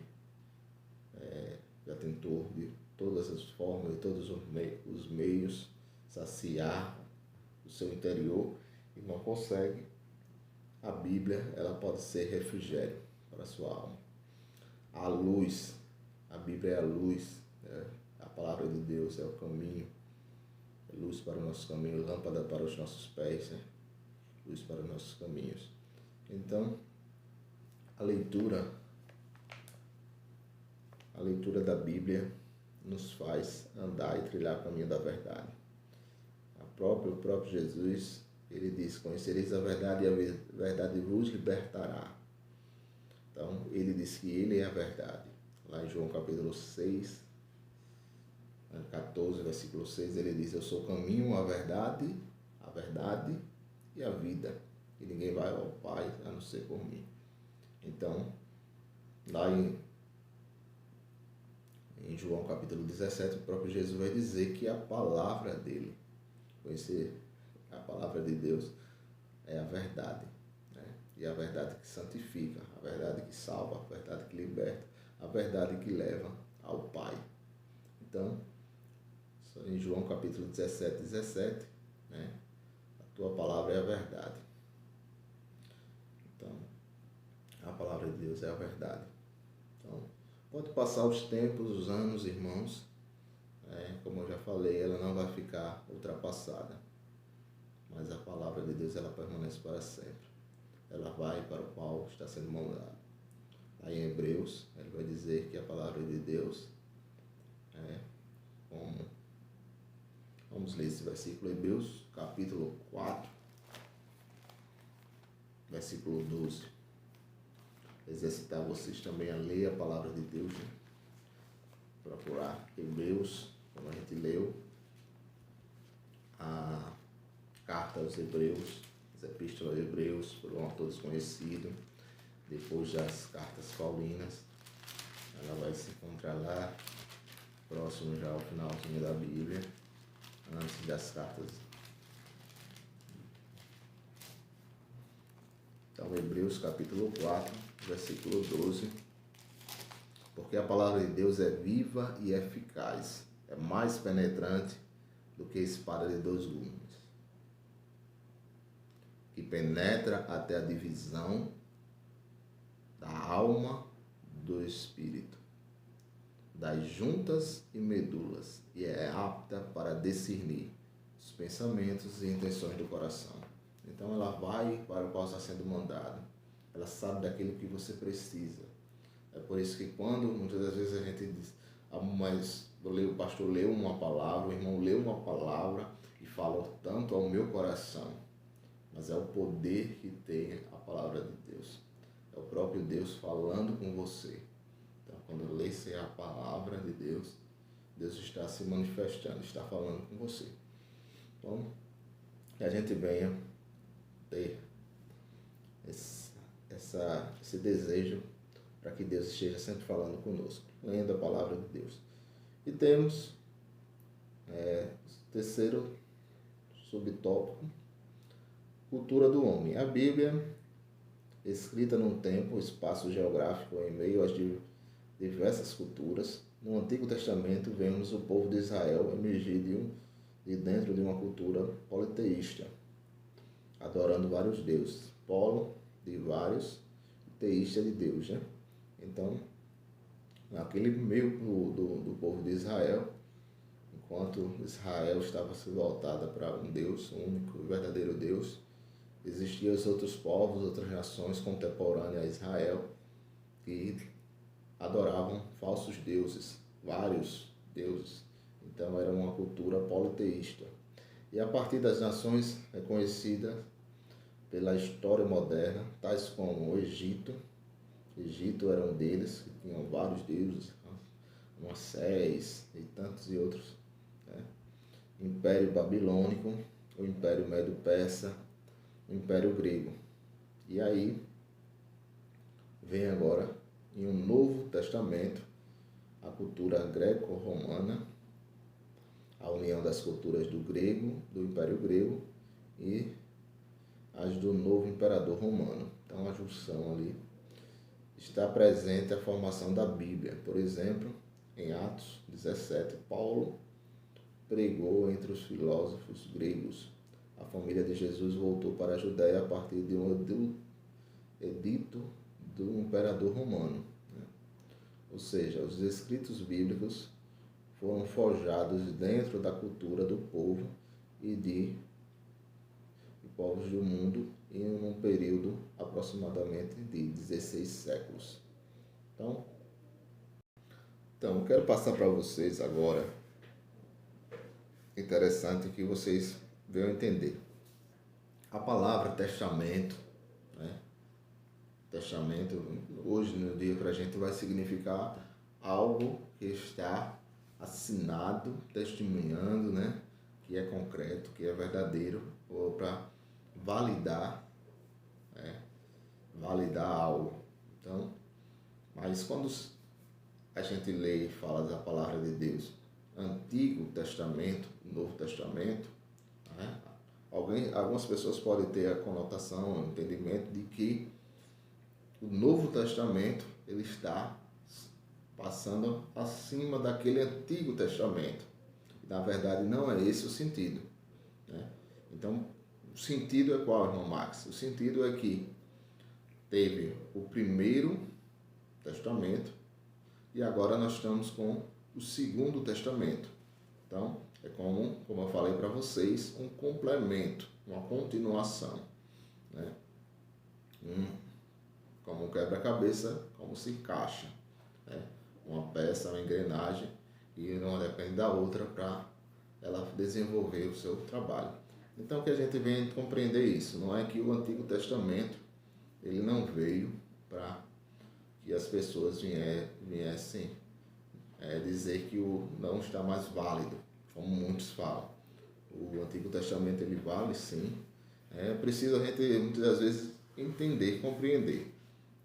já tentou de todas as formas, de todos os meios, saciar o seu interior e não consegue, a Bíblia ela pode ser refrigério para a sua alma. A luz, a Bíblia é a luz, a palavra de Deus é o caminho, é luz para o nosso caminho, lâmpada para os nossos pés, né? Luz para os nossos caminhos. Então, a leitura da Bíblia nos faz andar e trilhar o caminho da verdade. O próprio Jesus, ele diz: conhecereis a verdade e a verdade vos libertará. Então, ele diz que ele é a verdade. Lá em João capítulo 6, 14, versículo 6, ele diz: eu sou o caminho, a verdade e a vida. E ninguém vai ao Pai a não ser por mim. Então, lá em João capítulo 17, o próprio Jesus vai dizer que a palavra dele, conhecer a palavra de Deus, é a verdade, né? E a verdade que santifica, a verdade que salva, a verdade que liberta, a verdade que leva ao Pai. Então, em João capítulo 17, né? A tua palavra é a verdade. Então, a palavra de Deus é a verdade. Então, pode passar os tempos, os anos, irmãos, como eu já falei, ela não vai ficar ultrapassada. Mas a palavra de Deus, ela permanece para sempre. Ela vai para o qual está sendo mandada. Aí em Hebreus, ele vai dizer que a palavra de Deus vamos ler esse versículo, Hebreus capítulo 4, versículo 12. Exercitar vocês também a ler a palavra de Deus, né? Procurar Hebreus, como a gente leu, a carta aos Hebreus, as epístolas aos Hebreus, por um autor desconhecido, depois das cartas paulinas. Ela vai se encontrar lá, próximo já ao finalzinho da Bíblia, antes das cartas. Então, Hebreus capítulo 4, versículo 12. Porque a palavra de Deus é viva e eficaz, é mais penetrante do que espada de dois gumes, que penetra até a divisão da alma do espírito, das juntas e medulas, e é apta para discernir os pensamentos e intenções do coração. Então ela vai para o qual está sendo mandada, ela sabe daquilo que você precisa. É por isso que quando muitas das vezes a gente diz: mas o pastor leu uma palavra, o irmão leu uma palavra e falou tanto ao meu coração. Mas é o poder que tem a palavra de Deus. É o próprio Deus falando com você. Então, quando lê-se a palavra de Deus, Deus está se manifestando, está falando com você. Então, que a gente venha ter esse desejo para que Deus esteja sempre falando conosco, lendo a palavra de Deus. E temos o terceiro subtópico, cultura do homem. A Bíblia, escrita num tempo, espaço geográfico em meio às diversas culturas. No Antigo Testamento, vemos o povo de Israel emergir de dentro de uma cultura politeísta, adorando vários deuses. Polo de vários, teísta de Deus, né? Então, naquele meio do povo de Israel, enquanto Israel estava se voltada para um Deus, um único e verdadeiro Deus, existiam os outros povos, outras nações contemporâneas a Israel, que adoravam falsos deuses, vários deuses. Então era uma cultura politeísta. E a partir das nações reconhecidas pela história moderna, tais como o Egito era um deles, que tinham vários deuses, Moisés e tantos e outros, né? Império Babilônico, o Império Medo-Persa, o Império Grego. E aí vem agora, em um Novo Testamento, a cultura greco-romana, a união das culturas do Império Grego e as do novo imperador romano. Então a junção ali está presente a formação da Bíblia. Por exemplo, em Atos 17, Paulo pregou entre os filósofos gregos, a família de Jesus voltou para a Judéia a partir de um edito do imperador romano, né? Ou seja, os escritos bíblicos foram forjados dentro da cultura do povo e de povos do mundo em um período aproximadamente de 16 séculos. Então eu quero passar para vocês agora, interessante que vocês venham entender. A palavra testamento, né? Testamento, hoje no dia para a gente vai significar algo que está assinado, testemunhando, né? Que é concreto, que é verdadeiro, ou para validar, né? Validar algo. Então, mas quando a gente lê e fala da palavra de Deus, Antigo Testamento, Novo Testamento, né? Algumas pessoas podem ter a conotação, o entendimento de que o Novo Testamento ele está passando acima daquele Antigo Testamento. Na verdade, não é esse o sentido, né? Então, o sentido é qual, irmão Max? O sentido é que teve o Primeiro Testamento e agora nós estamos com o Segundo Testamento. Então, é como eu falei para vocês, um complemento, uma continuação, né? Como um quebra-cabeça, como se encaixa, né? Uma peça, uma engrenagem, e não depende da outra para ela desenvolver o seu trabalho. Então, que a gente venha compreender isso. Não é que o Antigo Testamento ele não veio para que as pessoas viessem dizer que não está mais válido, como muitos falam. O Antigo Testamento ele vale sim. É preciso a gente muitas vezes entender, compreender.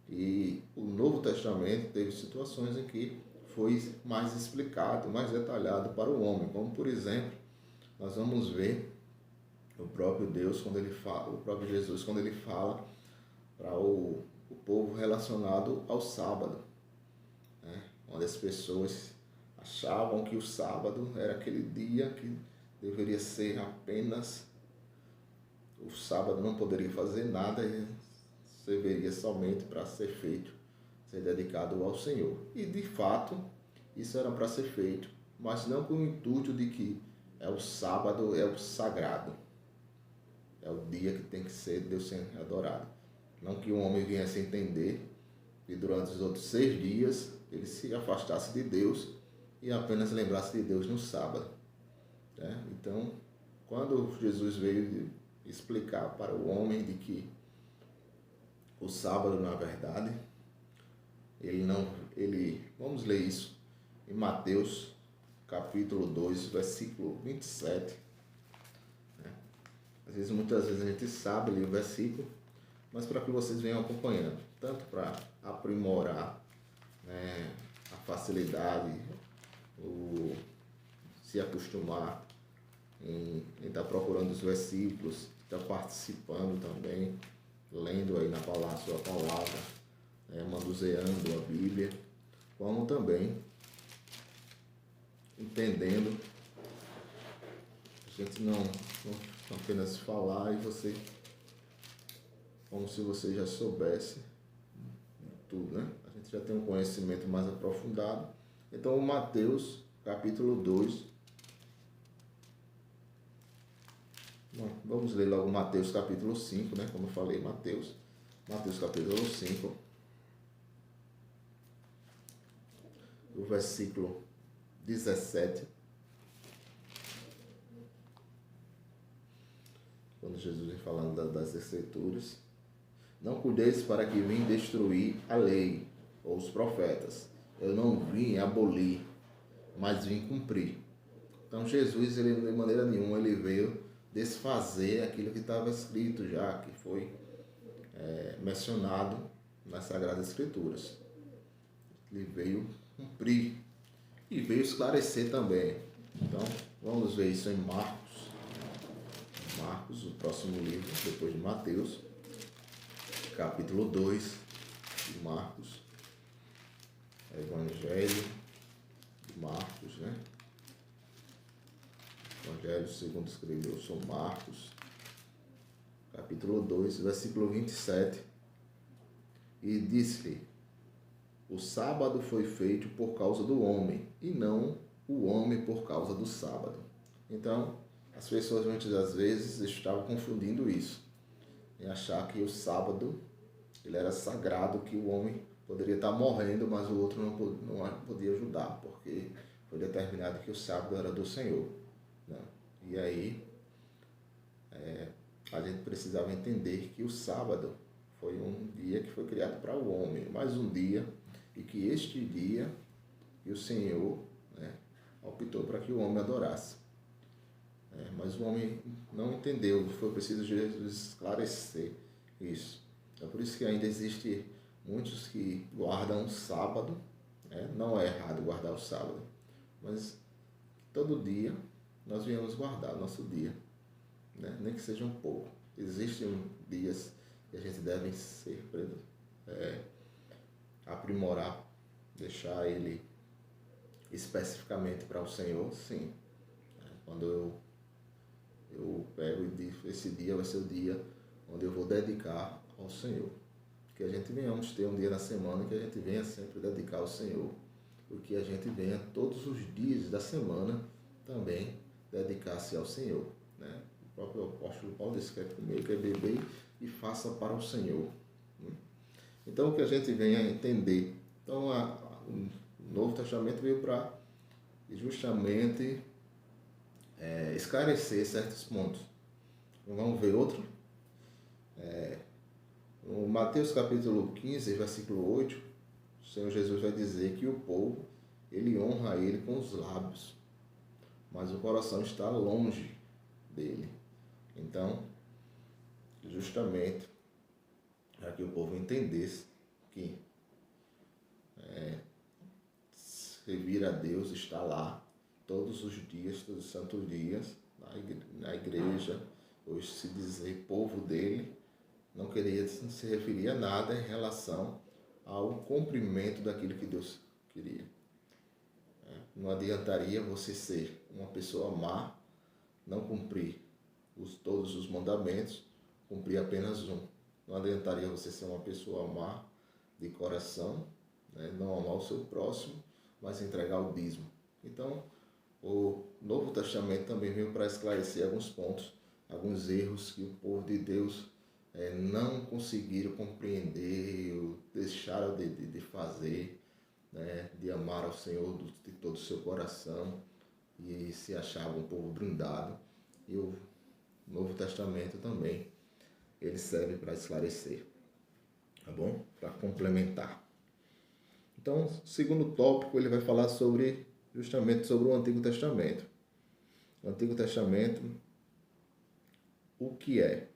E o Novo Testamento teve situações em que foi mais explicado, mais detalhado para o homem, como por exemplo, nós vamos ver o próprio Deus quando ele fala, o próprio Jesus quando ele fala para o povo relacionado ao sábado, né? Onde as pessoas achavam que o sábado era aquele dia que deveria ser apenas o sábado, não poderia fazer nada e serviria somente para ser feito, ser dedicado ao Senhor. E de fato, isso era para ser feito, mas não com o intuito de que o sábado é o sagrado, é o dia que tem que ser Deus sendo adorado. Não que o homem viesse a entender que durante os outros 6 dias ele se afastasse de Deus e apenas lembrasse de Deus no sábado, né? Então, quando Jesus veio explicar para o homem de que o sábado, na verdade, vamos ler isso em Mateus, capítulo 2, versículo 27. Né? Muitas vezes a gente sabe ler o versículo, mas para que vocês venham acompanhando, tanto para aprimorar, né, a facilidade, se acostumar em estar procurando os versículos, estar participando também, lendo aí na palavra, sua palavra, manuseando a Bíblia, como também entendendo, a gente não apenas falar e você, como se você já soubesse tudo, né? A gente já tem um conhecimento mais aprofundado. Então, o Mateus, capítulo 2, vamos ler logo Mateus, capítulo 5, né? Como eu falei, Mateus capítulo 5, o versículo 17, quando Jesus vem falando das Escrituras: não cuideis para que vim destruir a lei ou os profetas. Eu não vim abolir, mas vim cumprir. Então Jesus, ele, de maneira nenhuma, ele veio desfazer aquilo que estava escrito já, que foi mencionado nas Sagradas Escrituras. Ele veio cumprir e veio esclarecer também. Então, vamos ver isso em Marcos. Marcos, o próximo livro, depois de Mateus, capítulo 2 de Marcos. Evangelho de Marcos, né? Evangelho segundo escreveu São Marcos, capítulo 2, versículo 27, e disse-lhe: o sábado foi feito por causa do homem, e não o homem por causa do sábado. Então, as pessoas muitas das vezes estavam confundindo isso, em achar que o sábado ele era sagrado, que o homem poderia estar morrendo, mas o outro não podia ajudar, porque foi determinado que o sábado era do Senhor, né? E aí, a gente precisava entender que o sábado foi um dia que foi criado para o homem, mais um dia, e que este dia que o Senhor, né, optou para que o homem adorasse. Mas o homem não entendeu, foi preciso Jesus esclarecer isso. É por isso que ainda existe muitos que guardam o sábado, né? Não é errado guardar o sábado, mas todo dia nós viemos guardar o nosso dia, né? Nem que seja um pouco. Existem dias que a gente deve ser aprimorar, deixar ele especificamente para o Senhor, sim. Quando eu pego e digo, esse dia vai ser o dia onde eu vou dedicar ao Senhor. Que a gente venhamos ter um dia na semana que a gente venha sempre dedicar ao Senhor. Porque a gente venha todos os dias da semana também dedicar-se ao Senhor, né? O próprio apóstolo Paulo disse: quer comer, quer beber e faça para o Senhor. Então, que a gente venha entender. Então, o Novo Testamento veio para justamente esclarecer certos pontos. Vamos ver outro? No Mateus capítulo 15, versículo 8, o Senhor Jesus vai dizer que o povo, ele honra ele com os lábios, mas o coração está longe dele. Então, justamente, para que o povo entendesse que servir a Deus está lá todos os dias, todos os santos dias, na igreja, hoje se dizer povo dele, não se referir a nada em relação ao cumprimento daquilo que Deus queria. Não adiantaria você ser uma pessoa má, não cumprir todos os mandamentos, cumprir apenas um. Não adiantaria você ser uma pessoa má de coração, né? Não amar o seu próximo, mas entregar o dízimo. Então, o Novo Testamento também veio para esclarecer alguns pontos, alguns erros que o povo de Deus não conseguiram compreender, ou deixaram de fazer, né? De amar ao Senhor de todo o seu coração, e se achavam um povo brindado. E o Novo Testamento também, ele serve para esclarecer, tá bom? Para complementar. Então, o segundo tópico, ele vai falar justamente sobre o Antigo Testamento. O Antigo Testamento, o que é?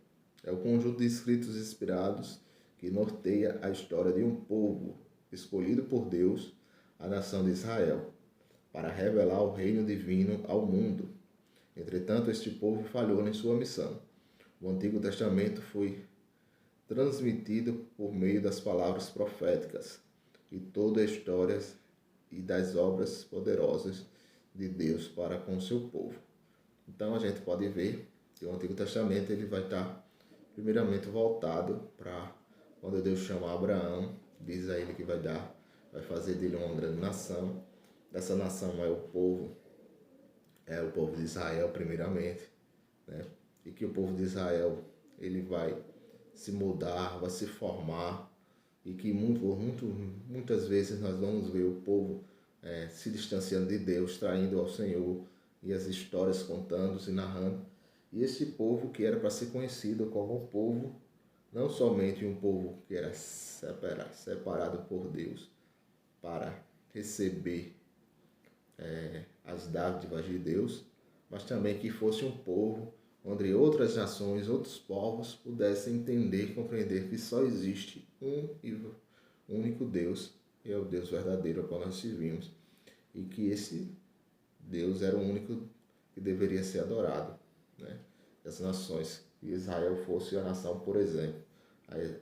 É o conjunto de escritos inspirados que norteia a história de um povo escolhido por Deus, a nação de Israel, para revelar o reino divino ao mundo. Entretanto, este povo falhou em sua missão. O Antigo Testamento foi transmitido por meio das palavras proféticas e toda a história e das obras poderosas de Deus para com o seu povo. Então, a gente pode ver que o Antigo Testamento ele vai estar primeiramente voltado para quando Deus chama Abraão, diz a ele que vai fazer dele uma grande nação. Essa nação é o povo de Israel primeiramente, né? E que o povo de Israel ele vai se mudar, vai se formar, e que muitas vezes nós vamos ver o povo se distanciando de Deus, traindo ao Senhor, e as histórias contando e narrando. E esse povo que era para ser conhecido como um povo, não somente um povo que era separado por Deus para receber as dádivas de Deus, mas também que fosse um povo onde outras nações, outros povos pudessem entender e compreender que só existe um e único Deus, e é o Deus verdadeiro ao qual nós servimos, e que esse Deus era o único que deveria ser adorado, né? As nações, que Israel fosse a nação, por exemplo,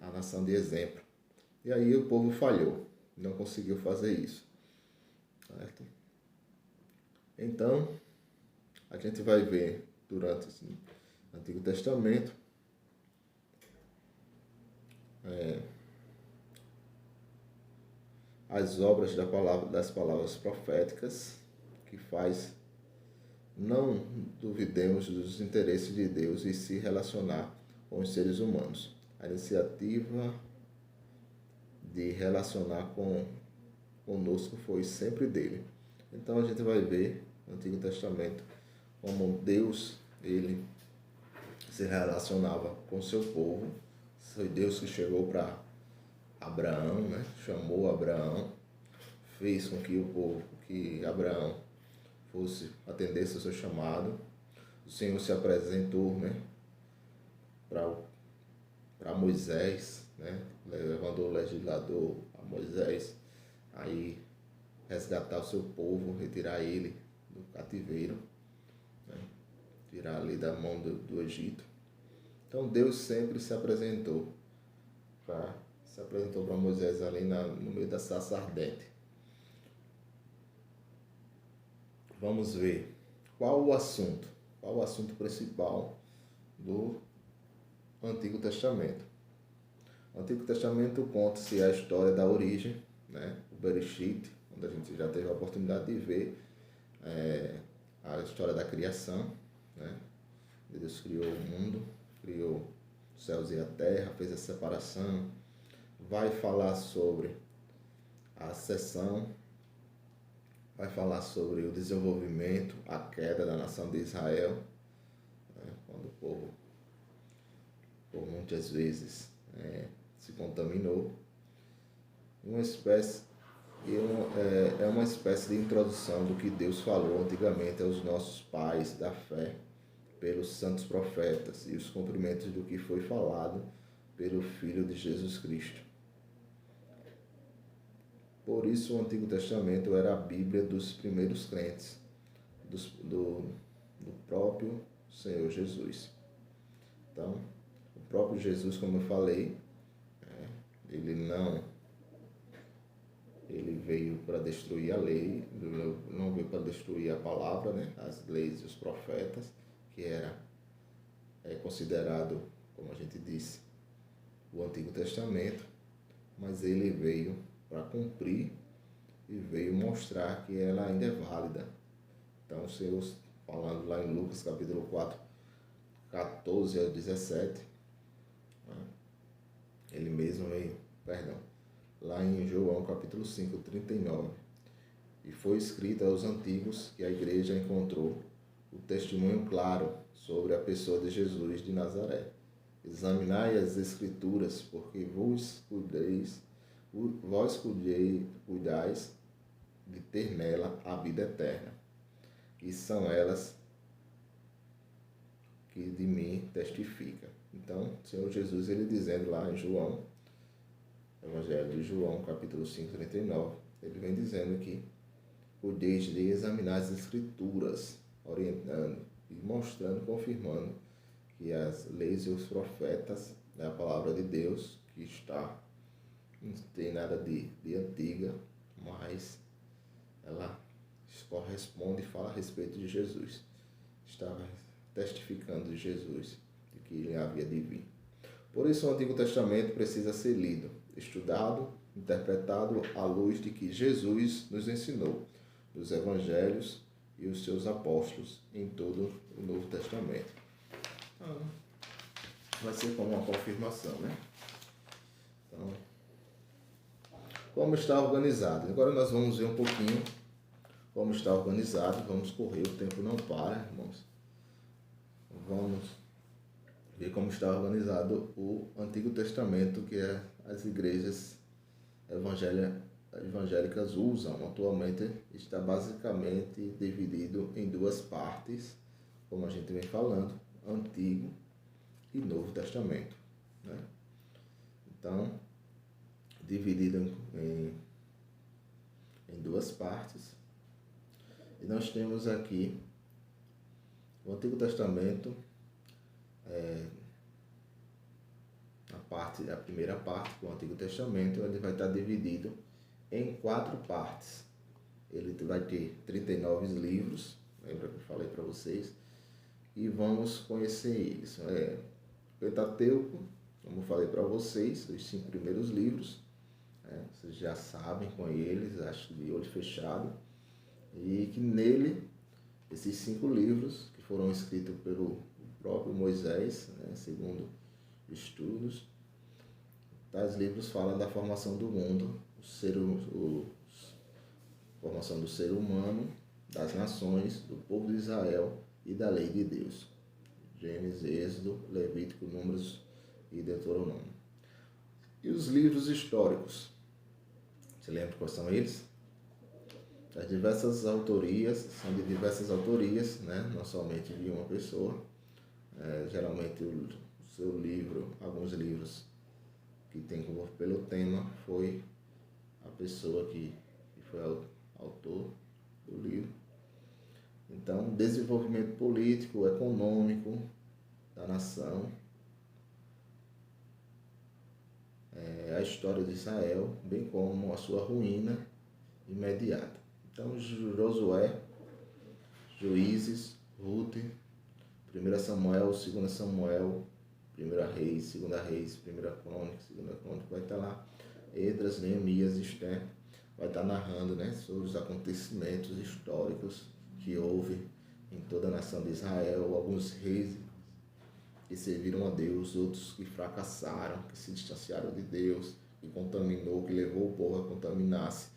a nação de exemplo. E aí o povo falhou, não conseguiu fazer isso, certo? Então, a gente vai ver durante o Antigo Testamento as obras das palavras proféticas, que faz não duvidemos dos interesses de Deus e se relacionar com os seres humanos. A iniciativa de relacionar conosco foi sempre dele. Então a gente vai ver no Antigo Testamento como Deus, ele se relacionava com seu povo. Foi Deus que chegou para Abraão, né? Chamou Abraão, fez com que o povo, que Abraão atendesse ao seu chamado. O Senhor se apresentou, né, para Moisés, né, levando o legislador a Moisés, aí resgatar o seu povo, retirar ele do cativeiro, né, tirar ali da mão do Egito. Então Deus sempre se apresentou para Moisés ali no meio da sarça ardente. Vamos ver qual o assunto principal do Antigo Testamento. O Antigo Testamento conta-se a história da origem, né? O Bereshit, onde a gente já teve a oportunidade de ver a história da criação, né? Deus criou o mundo, criou os céus e a terra, fez a separação. Vai falar sobre a ascensão, vai falar sobre o desenvolvimento, a queda da nação de Israel, né? Quando o povo, por muitas vezes, se contaminou. É uma espécie de introdução do que Deus falou antigamente aos nossos pais da fé, pelos santos profetas, e os cumprimentos do que foi falado pelo Filho de Jesus Cristo. Por isso o Antigo Testamento era a Bíblia dos primeiros crentes, do próprio Senhor Jesus. Então, o próprio Jesus, como eu falei, ele veio para destruir a lei, não veio para destruir a palavra, né? As leis e os profetas, que era considerado, como a gente disse, o Antigo Testamento, mas ele veio para cumprir e veio mostrar que ela ainda é válida. Então, o Senhor, falando lá em Lucas capítulo 4, 14 ao 17, ele mesmo veio, lá em João capítulo 5, 39, e foi escrito aos antigos que a igreja encontrou o testemunho claro sobre a pessoa de Jesus de Nazaré. Examinai as Escrituras, porque vós cuidais de ter nela a vida eterna, e são elas que de mim testificam. Então, o Senhor Jesus, ele dizendo lá em João, Evangelho de João, capítulo 5, 39, ele vem dizendo que cuideis de examinar as Escrituras, orientando e mostrando, confirmando que as leis e os profetas é a palavra de Deus, que não tem nada de antiga, mas ela corresponde e fala a respeito de Jesus. Estava testificando de Jesus, de que ele havia de vir. Por isso o Antigo Testamento precisa ser lido, estudado, interpretado à luz de que Jesus nos ensinou, dos Evangelhos e os seus apóstolos em todo o Novo Testamento. Então, vai ser como uma confirmação, né? Então, como está organizado? Agora nós vamos ver um pouquinho como está organizado. Vamos correr, o tempo não para, irmãos. Vamos ver como está organizado o Antigo Testamento, que as igrejas evangélicas usam. Atualmente está basicamente dividido em duas partes, como a gente vem falando, Antigo e Novo Testamento, né? Então, dividido em duas partes. E nós temos aqui o Antigo Testamento, a primeira parte do Antigo Testamento, ele vai estar dividido em 4 partes. Ele vai ter 39 livros, lembra que eu falei para vocês? E vamos conhecer eles. Pentateuco, Como eu falei para vocês, os 5 primeiros livros, né, vocês já sabem com eles, acho de olho fechado, e que nele, esses 5 livros, que foram escritos pelo próprio Moisés, né, segundo estudos, tais livros falam da formação do mundo, formação do ser humano, das nações, do povo de Israel e da lei de Deus. Gênesis, Êxodo, Levítico, Números e Deuteronômio. E os livros históricos? Você lembra quais são eles? As diversas autorias, são de diversas autorias, né? Não somente de uma pessoa. Geralmente o seu livro, alguns livros que tem como pelo tema foi a pessoa que foi autor do livro. Então, desenvolvimento político, econômico da nação, a história de Israel, bem como a sua ruína imediata. Então, Josué, Juízes, Ruth, 1 Samuel, 2 Samuel, 1 Reis, 2 Reis, 1 Crônica, 2 Crônica, vai estar lá. Esdras, Neemias, Esther, vai estar narrando, né, sobre os acontecimentos históricos que houve em toda a nação de Israel, alguns reis que serviram a Deus, outros que fracassaram, que se distanciaram de Deus, que contaminou, que levou o povo a contaminar-se.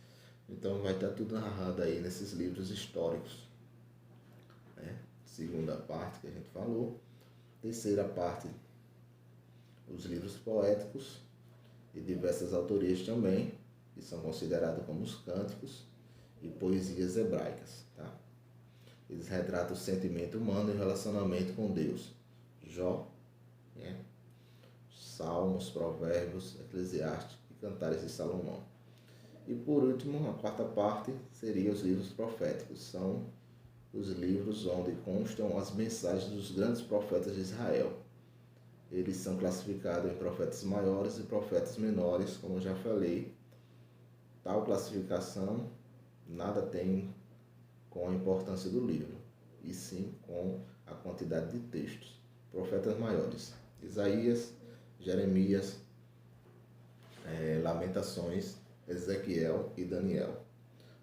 Então vai estar tudo narrado aí nesses livros históricos. Né? Segunda parte que a gente falou. Terceira parte, os livros poéticos e diversas autorias também, que são considerados como os cânticos e poesias hebraicas. Tá? Eles retratam o sentimento humano e o relacionamento com Deus. Jó, né? Salmos, Provérbios, Eclesiastes e Cantares de Salomão. E por último, a quarta parte seria os livros proféticos. São os livros onde constam as mensagens dos grandes profetas de Israel. Eles são classificados em profetas maiores e profetas menores, como eu já falei. Tal classificação nada tem com a importância do livro, e sim com a quantidade de textos. Profetas maiores: Isaías, Jeremias, Lamentações, Ezequiel e Daniel.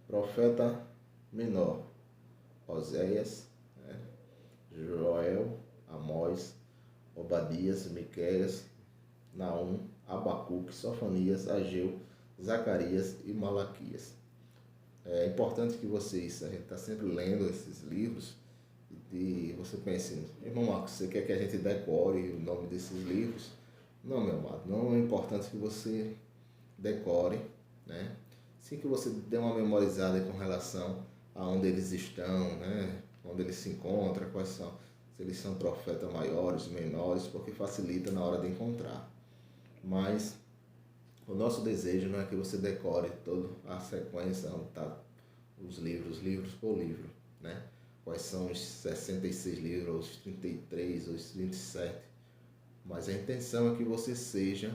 Profeta menor: Oséias, Joel, Amós, Obadias, Miqueias, Naum, Abacuque, Sofonias, Ageu, Zacarias e Malaquias. É importante que vocês, a gente está sempre lendo esses livros e você pense, irmão Marcos, você quer que a gente decore o nome desses livros? Não, meu amado, não é importante que você decore, né? Sim que você dê uma memorizada com relação a onde eles estão, né? Onde eles se encontram, quais são, se eles são profetas maiores, menores, porque facilita na hora de encontrar. Mas o nosso desejo não é que você decore toda a sequência, onde tá os livros, livros por livro, né? Quais são os 66 livros, os 33, os 27. Mas a intenção é que você seja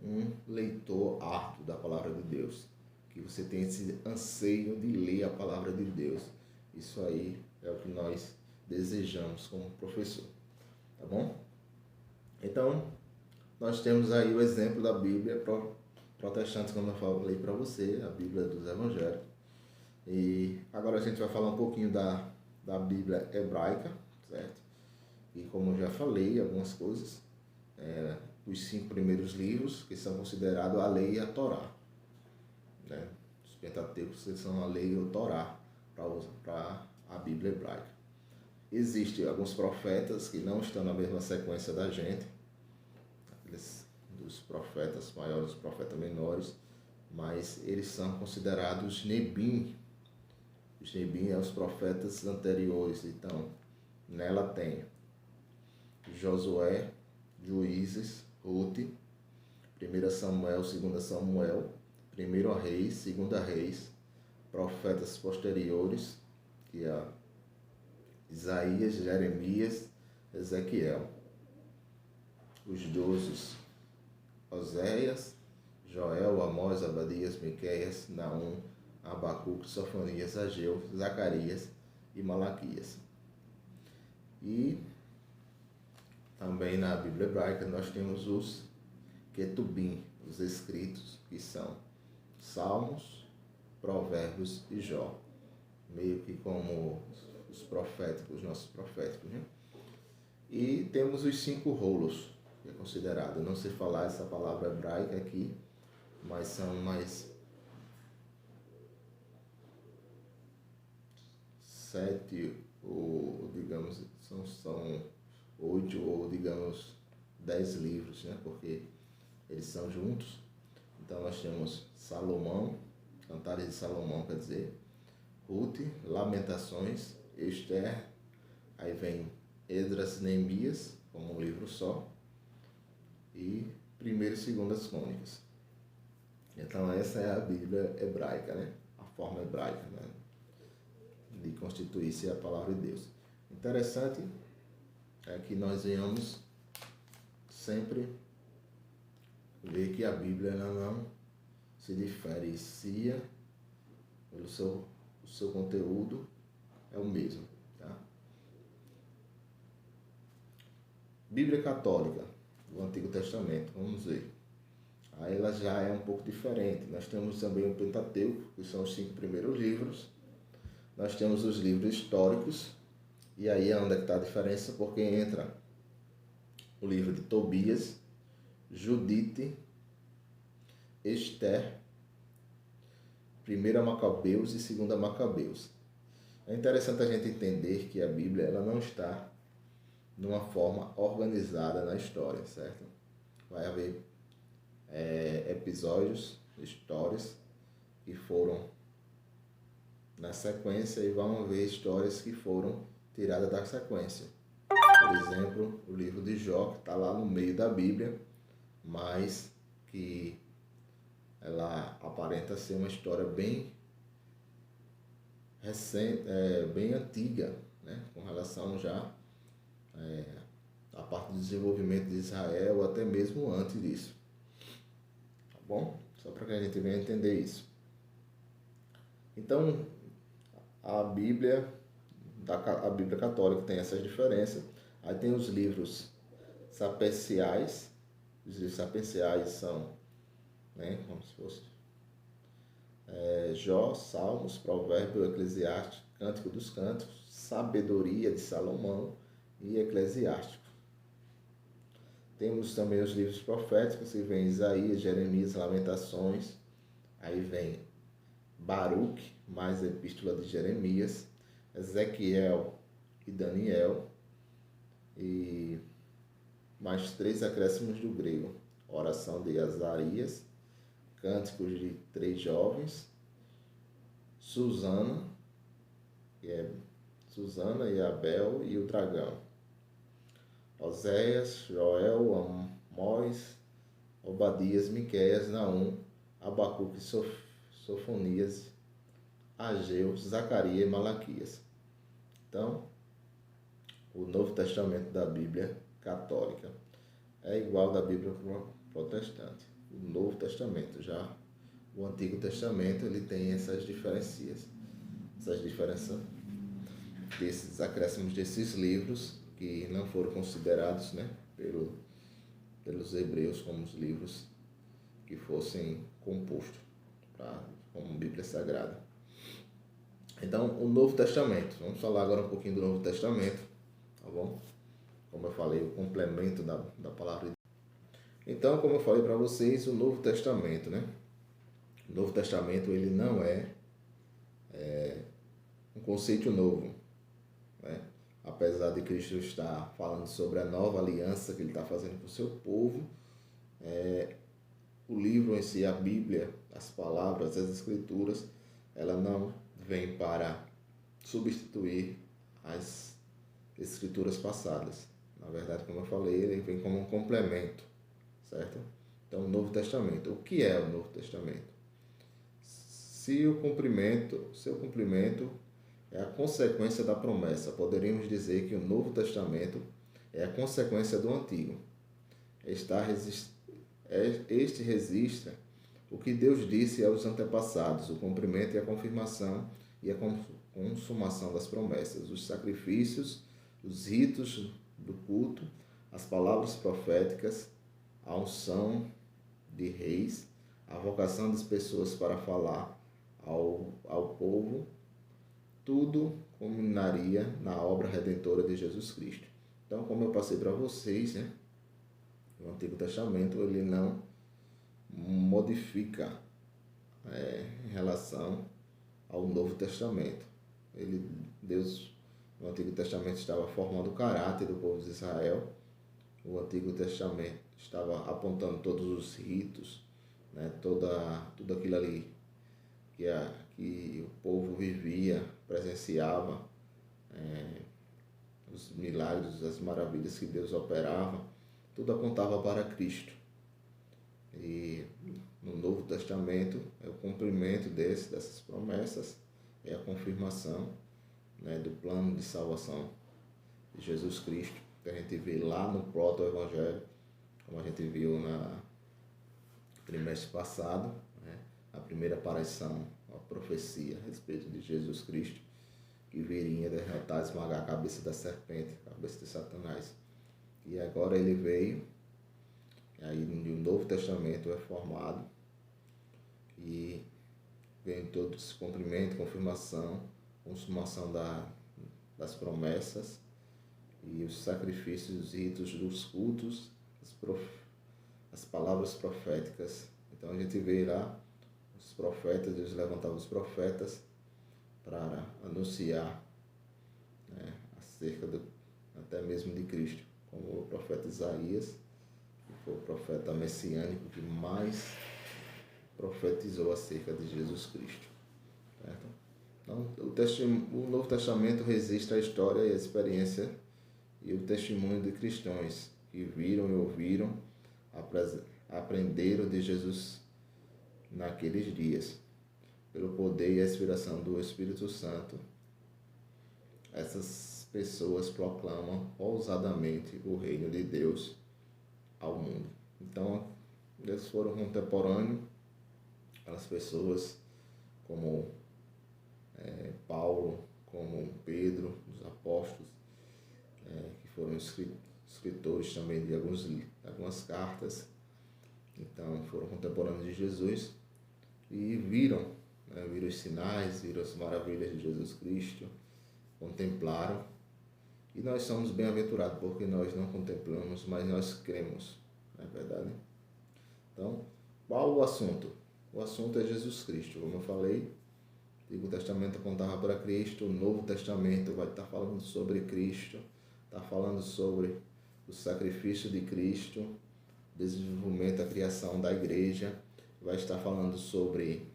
um leitor árduo da Palavra de Deus. Que você tenha esse anseio de ler a Palavra de Deus. Isso aí é o que nós desejamos como professor. Tá bom? Então, nós temos aí o exemplo da Bíblia protestante, como eu falei para você, a Bíblia dos Evangelhos. E agora a gente vai falar um pouquinho da Bíblia hebraica, certo? E como eu já falei, algumas coisas, os 5 primeiros livros, que são considerados a lei e a Torá. Né? Os Pentateucos são a lei e o Torá para a Bíblia hebraica. Existem alguns profetas que não estão na mesma sequência da gente, dos profetas maiores, dos profetas menores, mas eles são considerados Nebim. Os Nebim são os profetas anteriores. Então, nela tem Josué, Juízes, Ruth, 1 Samuel, 2 Samuel, 1 Reis, 2 Reis, profetas posteriores, que é Isaías, Jeremias, Ezequiel. Os 12, Oséias, Joel, Amós, Obadias, Miqueias, Naum, Abacuque, Sofonias, Ageu, Zacarias e Malaquias. E também na Bíblia hebraica nós temos os Ketubim, os escritos, que são Salmos, Provérbios e Jó. Meio que como os proféticos, os nossos proféticos, né? E temos os 5 rolos, que é considerado. Não sei falar essa palavra hebraica aqui, mas são mais 7, ou digamos, são 8 ou digamos 10 livros, né? Porque eles são juntos. Então nós temos Salomão, Cantares de Salomão, quer dizer, Ruth, Lamentações, Esther, aí vem Esdras, Neemias, como um livro só, e 1ª e 2ª Crônicas. Então essa é a Bíblia hebraica, né? A forma hebraica, né? De constituir-se a palavra de Deus. Interessante é que nós venhamos sempre ver que a Bíblia ela não se diferencia pelo o seu conteúdo é o mesmo, tá? Bíblia Católica do Antigo Testamento, vamos ver. Aí ela já é um pouco diferente. Nós temos também o Pentateuco, que são os 5 primeiros livros. Nós temos os livros históricos, e aí é onde está a diferença, porque entra o livro de Tobias, Judite, Esther, 1ª Macabeus e 2ª Macabeus. É interessante a gente entender que a Bíblia ela não está numa forma organizada na história, certo? Vai haver episódios, histórias que foram na sequência e vão haver histórias que foram tiradas da sequência. Por exemplo, o livro de Jó, que está lá no meio da Bíblia, mas que ela aparenta ser uma história bem recente, bem antiga, né? Com relação já à parte do desenvolvimento de Israel, ou até mesmo antes disso. Tá bom? Só para que a gente venha entender isso. Então, a Bíblia Católica tem essas diferenças. Aí tem os livros sapienciais. Os livros sapienciais são, né, como se fosse Jó, Salmos, Provérbio, Eclesiástico, Cântico dos Cânticos, Sabedoria de Salomão e Eclesiástico. Temos também os livros proféticos, que vem Isaías, Jeremias, Lamentações. Aí vem Baruque, mais a Epístola de Jeremias, Ezequiel e Daniel, e mais 3 acréscimos do grego: Oração de Azarias, Cânticos de 3 jovens, Susana, que é Susana e Abel e o dragão, Oséias, Joel, Amós, Obadias, Miqueias, Naum, Abacuque, Sofonias, Ageu, Zacarias e Malaquias. Então, o Novo Testamento da Bíblia Católica é igual da Bíblia Protestante. O Novo Testamento, já o Antigo Testamento, ele tem essas diferenças desses acréscimos desses livros que não foram considerados, né, pelos hebreus como os livros que fossem compostos como Bíblia Sagrada. Então, o Novo Testamento. Vamos falar agora um pouquinho do Novo Testamento, tá bom? Como eu falei, o complemento da palavra de Deus. Então, como eu falei para vocês, o Novo Testamento, né? O Novo Testamento, ele não é um conceito novo, né? Apesar de Cristo estar falando sobre a nova aliança que ele está fazendo com o seu povo, o livro em si, a Bíblia, as palavras, as Escrituras, ela não vem para substituir as Escrituras passadas. Na verdade, como eu falei, ele vem como um complemento, certo? Então, o Novo Testamento. O que é o Novo Testamento? Seu cumprimento é a consequência da promessa. Poderíamos dizer que o Novo Testamento é a consequência do Antigo. Este registra o que Deus disse aos antepassados, o cumprimento e a confirmação e a consumação das promessas, os sacrifícios, os ritos do culto, as palavras proféticas, a unção de reis, a vocação das pessoas para falar ao povo, tudo culminaria na obra redentora de Jesus Cristo. Então, como eu passei para vocês, né, o Antigo Testamento ele não modifica em relação ao Novo Testamento. Deus, no Antigo Testamento estava formando o caráter do povo de Israel. O Antigo Testamento estava apontando todos os ritos, né, tudo aquilo ali que o povo vivia, presenciava, os milagres, as maravilhas que Deus operava, tudo apontava para Cristo. E no Novo Testamento é o cumprimento dessas promessas, é a confirmação, né, do plano de salvação de Jesus Cristo, que a gente vê lá no proto-evangelho, como a gente viu no trimestre passado, né, a primeira aparição, a profecia a respeito de Jesus Cristo, que viria derrotar, esmagar a cabeça da serpente, a cabeça de Satanás. E agora ele veio, e aí o Novo Testamento é formado, e vem todo esse cumprimento, confirmação, consumação das promessas, e os sacrifícios, os ritos dos cultos, as palavras proféticas. Então a gente vê lá os profetas, Deus levantava os profetas para anunciar, né, acerca até mesmo de Cristo, como o profeta Isaías, que foi o profeta messiânico que mais profetizou acerca de Jesus Cristo. Certo? Então, o Novo Testamento registra a história e a experiência e o testemunho de cristãos que viram e ouviram, aprenderam de Jesus naqueles dias. Pelo poder e a inspiração do Espírito Santo, essas pessoas proclamam ousadamente o reino de Deus ao mundo. Então, eles foram contemporâneos às pessoas como Paulo, como Pedro, os apóstolos, que foram escritores também de algumas cartas. Então, foram contemporâneos de Jesus e viram os sinais, viram as maravilhas de Jesus Cristo, contemplaram. E nós somos bem-aventurados porque nós não contemplamos, mas nós cremos, não é verdade? Então, qual o assunto? O assunto é Jesus Cristo. Como eu falei, o Antigo Testamento apontava para Cristo, o Novo Testamento vai estar falando sobre Cristo, está falando sobre o sacrifício de Cristo, o desenvolvimento, a criação da igreja, vai estar falando sobre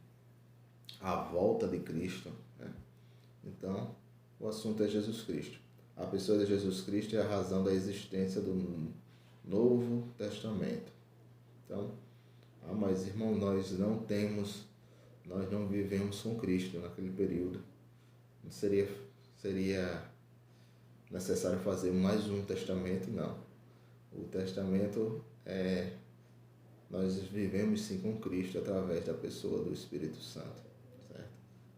a volta de Cristo, né? Então, o assunto é Jesus Cristo. A pessoa de Jesus Cristo é a razão da existência do Novo Testamento. Então, mas irmão, nós não vivemos com Cristo naquele período. Não seria necessário fazer mais um testamento, não. O testamento nós vivemos sim com Cristo através da pessoa do Espírito Santo, certo?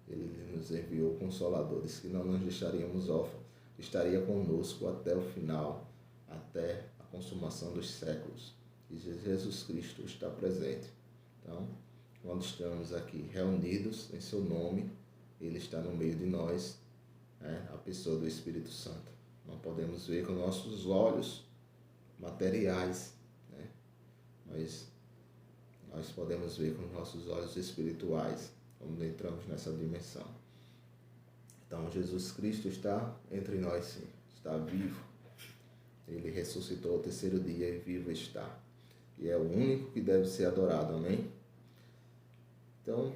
Ele nos enviou o Consolador, disse que não nos deixaríamos órfãos, estaria conosco até o final, até a consumação dos séculos. E Jesus Cristo está presente. Então, quando estamos aqui reunidos em seu nome, Ele está no meio de nós, a pessoa do Espírito Santo. Não podemos ver com nossos olhos materiais, né? Mas nós podemos ver com nossos olhos espirituais, quando entramos nessa dimensão. Então, Jesus Cristo está entre nós, sim, está vivo. Ele ressuscitou ao terceiro dia e vivo está. E é o único que deve ser adorado, amém? Então,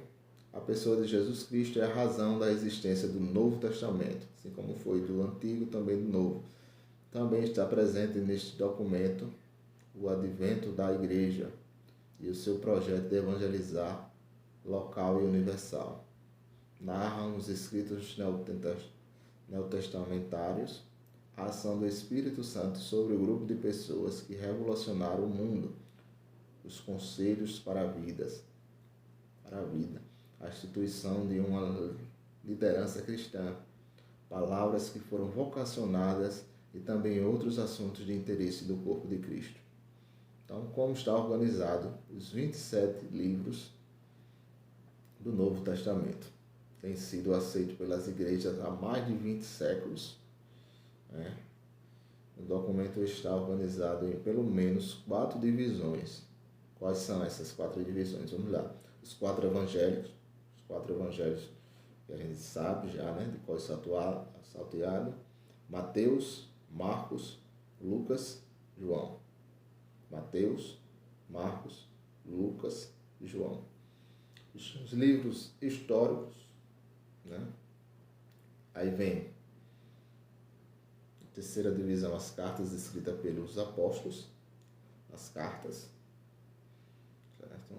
a pessoa de Jesus Cristo é a razão da existência do Novo Testamento, assim como foi do Antigo, também do Novo. Também está presente neste documento o advento da igreja e o seu projeto de evangelizar local e universal. Narram os escritos neotestamentários a ação do Espírito Santo sobre o grupo de pessoas que revolucionaram o mundo, os conselhos para a vida, a instituição de uma liderança cristã, palavras que foram vocacionadas e também outros assuntos de interesse do corpo de Cristo. Então, como está organizado os 27 livros do Novo Testamento? Tem sido aceito pelas igrejas há mais de 20 séculos, né? O documento está organizado em pelo menos 4 divisões. Quais são essas 4 divisões? Vamos lá. Os 4 evangelhos que a gente sabe já, né? De qual salteado. Mateus, Marcos, Lucas, João. Mateus, Marcos, Lucas e João. Os livros históricos, né? Aí vem a terceira divisão, as cartas escritas pelos apóstolos, as cartas, certo?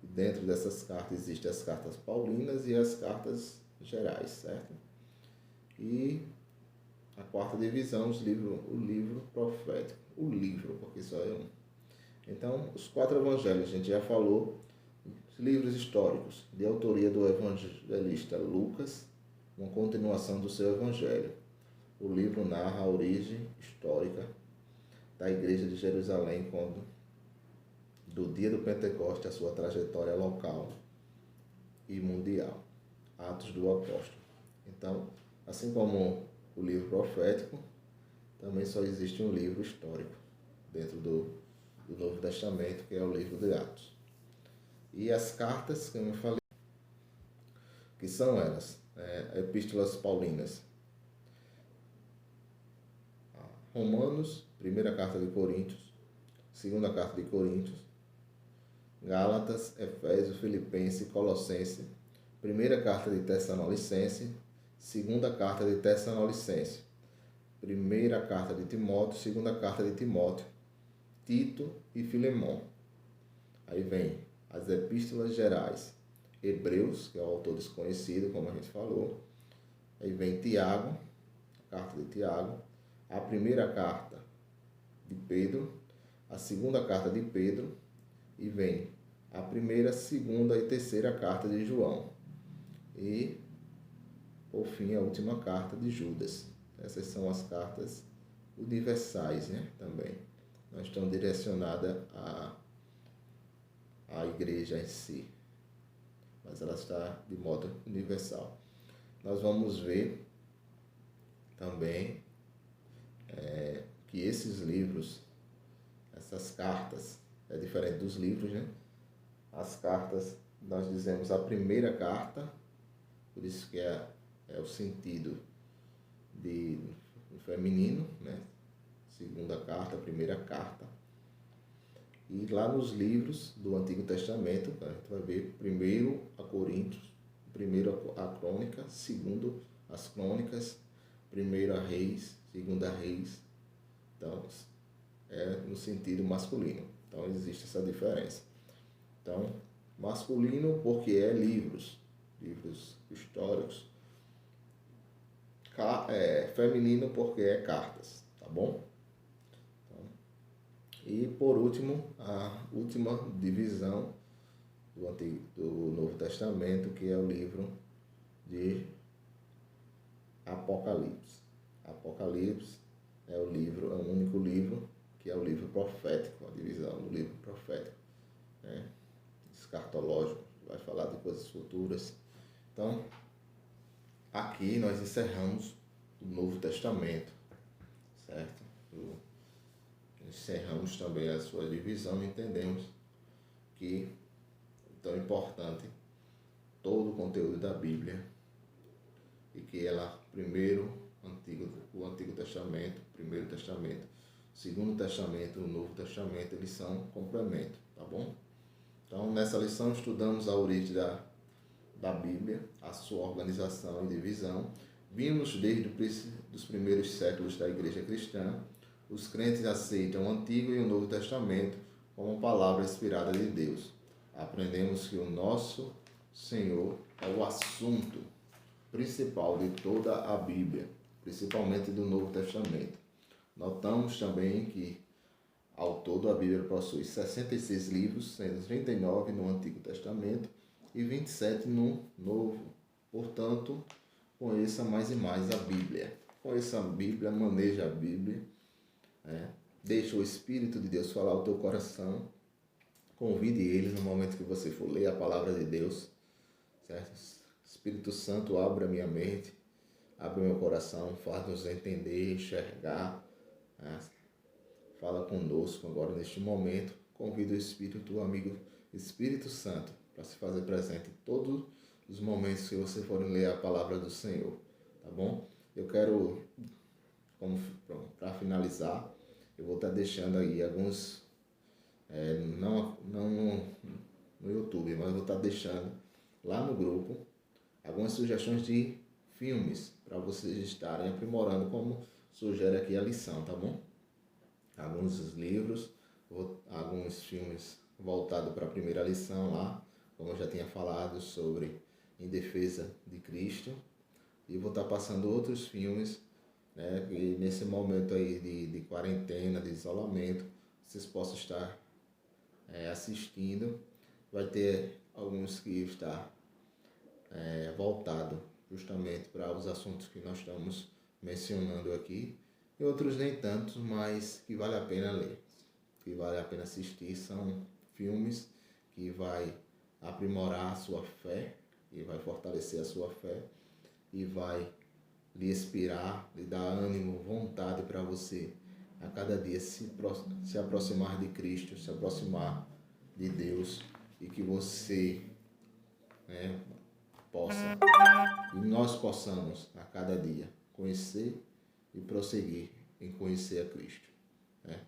Dentro dessas cartas existem as cartas paulinas e as cartas gerais, certo? E a quarta divisão, o livro profético. O livro, porque só é um. Então, os 4 evangelhos, a gente já falou. Os livros históricos, de autoria do evangelista Lucas, uma continuação do seu evangelho. O livro narra a origem histórica da igreja de Jerusalém, do dia do Pentecoste, a sua trajetória local e mundial. Atos do Apóstolo. Então, assim como o livro profético, também só existe um livro histórico dentro do Novo Testamento, que é o livro de Atos. E as cartas, como eu falei, que são elas, epístolas paulinas. Romanos, primeira carta de Coríntios, segunda carta de Coríntios, Gálatas, Efésios, Filipenses, Colossenses, primeira carta de Tessalonicenses, segunda carta de Tessalonicenses, primeira carta de Timóteo, segunda carta de Timóteo, Tito e Filemão. Aí vem as epístolas gerais, Hebreus, que é o autor desconhecido, como a gente falou. Aí vem Tiago, a carta de Tiago, a primeira carta de Pedro, a segunda carta de Pedro, e vem a primeira, segunda e terceira carta de João. E, por fim, a última carta de Judas. Essas são as cartas universais, né? Também. Não estão direcionadas à igreja em si, mas ela está de modo universal. Nós vamos ver também que esses livros, essas cartas, é diferente dos livros, né? As cartas, nós dizemos a primeira carta, por isso que é o sentido do feminino, né? Segunda carta, primeira carta. E lá nos livros do Antigo Testamento, a gente vai ver primeiro a Coríntios, primeiro a Crônica, segundo as Crônicas, primeiro a Reis, segunda a Reis. Então, é no sentido masculino. Então, existe essa diferença. Então, masculino porque é livros históricos. Feminino porque é cartas, tá bom? E, por último, a última divisão do Novo Testamento, que é o livro de Apocalipse. Apocalipse é o único livro que é o livro profético, a divisão do livro profético, né? Escatológico, vai falar de coisas futuras. Então, aqui nós encerramos o Novo Testamento, certo? Encerramos também a sua divisão e entendemos que é tão importante todo o conteúdo da Bíblia e que ela, primeiro, o Antigo Testamento, Primeiro Testamento, Segundo Testamento e o Novo Testamento, eles são complemento, tá bom? Então, nessa lição estudamos a origem da Bíblia, a sua organização e divisão. Vimos desde os primeiros séculos da Igreja Cristã. Os crentes aceitam o Antigo e o Novo Testamento como palavra inspirada de Deus. Aprendemos que o nosso Senhor é o assunto principal de toda a Bíblia, principalmente do Novo Testamento. Notamos também que, ao todo, a Bíblia possui 66 livros, sendo 39 no Antigo Testamento e 27 no Novo. Portanto, conheça mais e mais a Bíblia. conheça a Bíblia, maneje a Bíblia, né? Deixa o Espírito de Deus falar ao teu coração. Convide ele no momento que você for ler a palavra de Deus, certo? Espírito Santo, abre a minha mente, abre o meu coração, faz-nos entender, enxergar, né? Fala conosco agora neste momento. Convida o Espírito, o amigo Espírito Santo, para se fazer presente em todos os momentos que você for ler a palavra do Senhor, tá bom? Eu quero, para finalizar, eu vou estar deixando aí alguns, não no YouTube, mas eu vou estar deixando lá no grupo algumas sugestões de filmes para vocês estarem aprimorando, como sugere aqui a lição, tá bom? Alguns livros, alguns filmes voltados para a primeira lição lá, como eu já tinha falado sobre Em Defesa de Cristo, e vou estar passando outros filmes, né, e nesse momento aí de quarentena, de isolamento, vocês possam estar assistindo. Vai ter alguns que está voltado justamente para os assuntos que nós estamos mencionando aqui, e outros nem tantos, mas que vale a pena ler, que vale a pena assistir. São filmes que vai aprimorar a sua fé, e vai fortalecer a sua fé, e vai lhe inspirar, lhe dar ânimo, vontade para você a cada dia se aproximar de Cristo, se aproximar de Deus, e que você possa, e nós possamos a cada dia conhecer e prosseguir em conhecer a Cristo, né?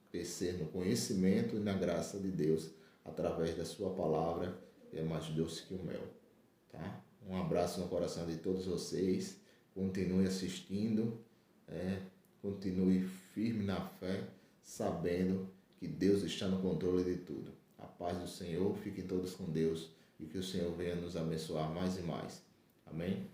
Crescer no conhecimento e na graça de Deus através da sua palavra, que é mais doce que o mel, tá? Um abraço no coração de todos vocês. Continue assistindo, continue firme na fé, sabendo que Deus está no controle de tudo. A paz do Senhor, fiquem todos com Deus, e que o Senhor venha nos abençoar mais e mais. Amém?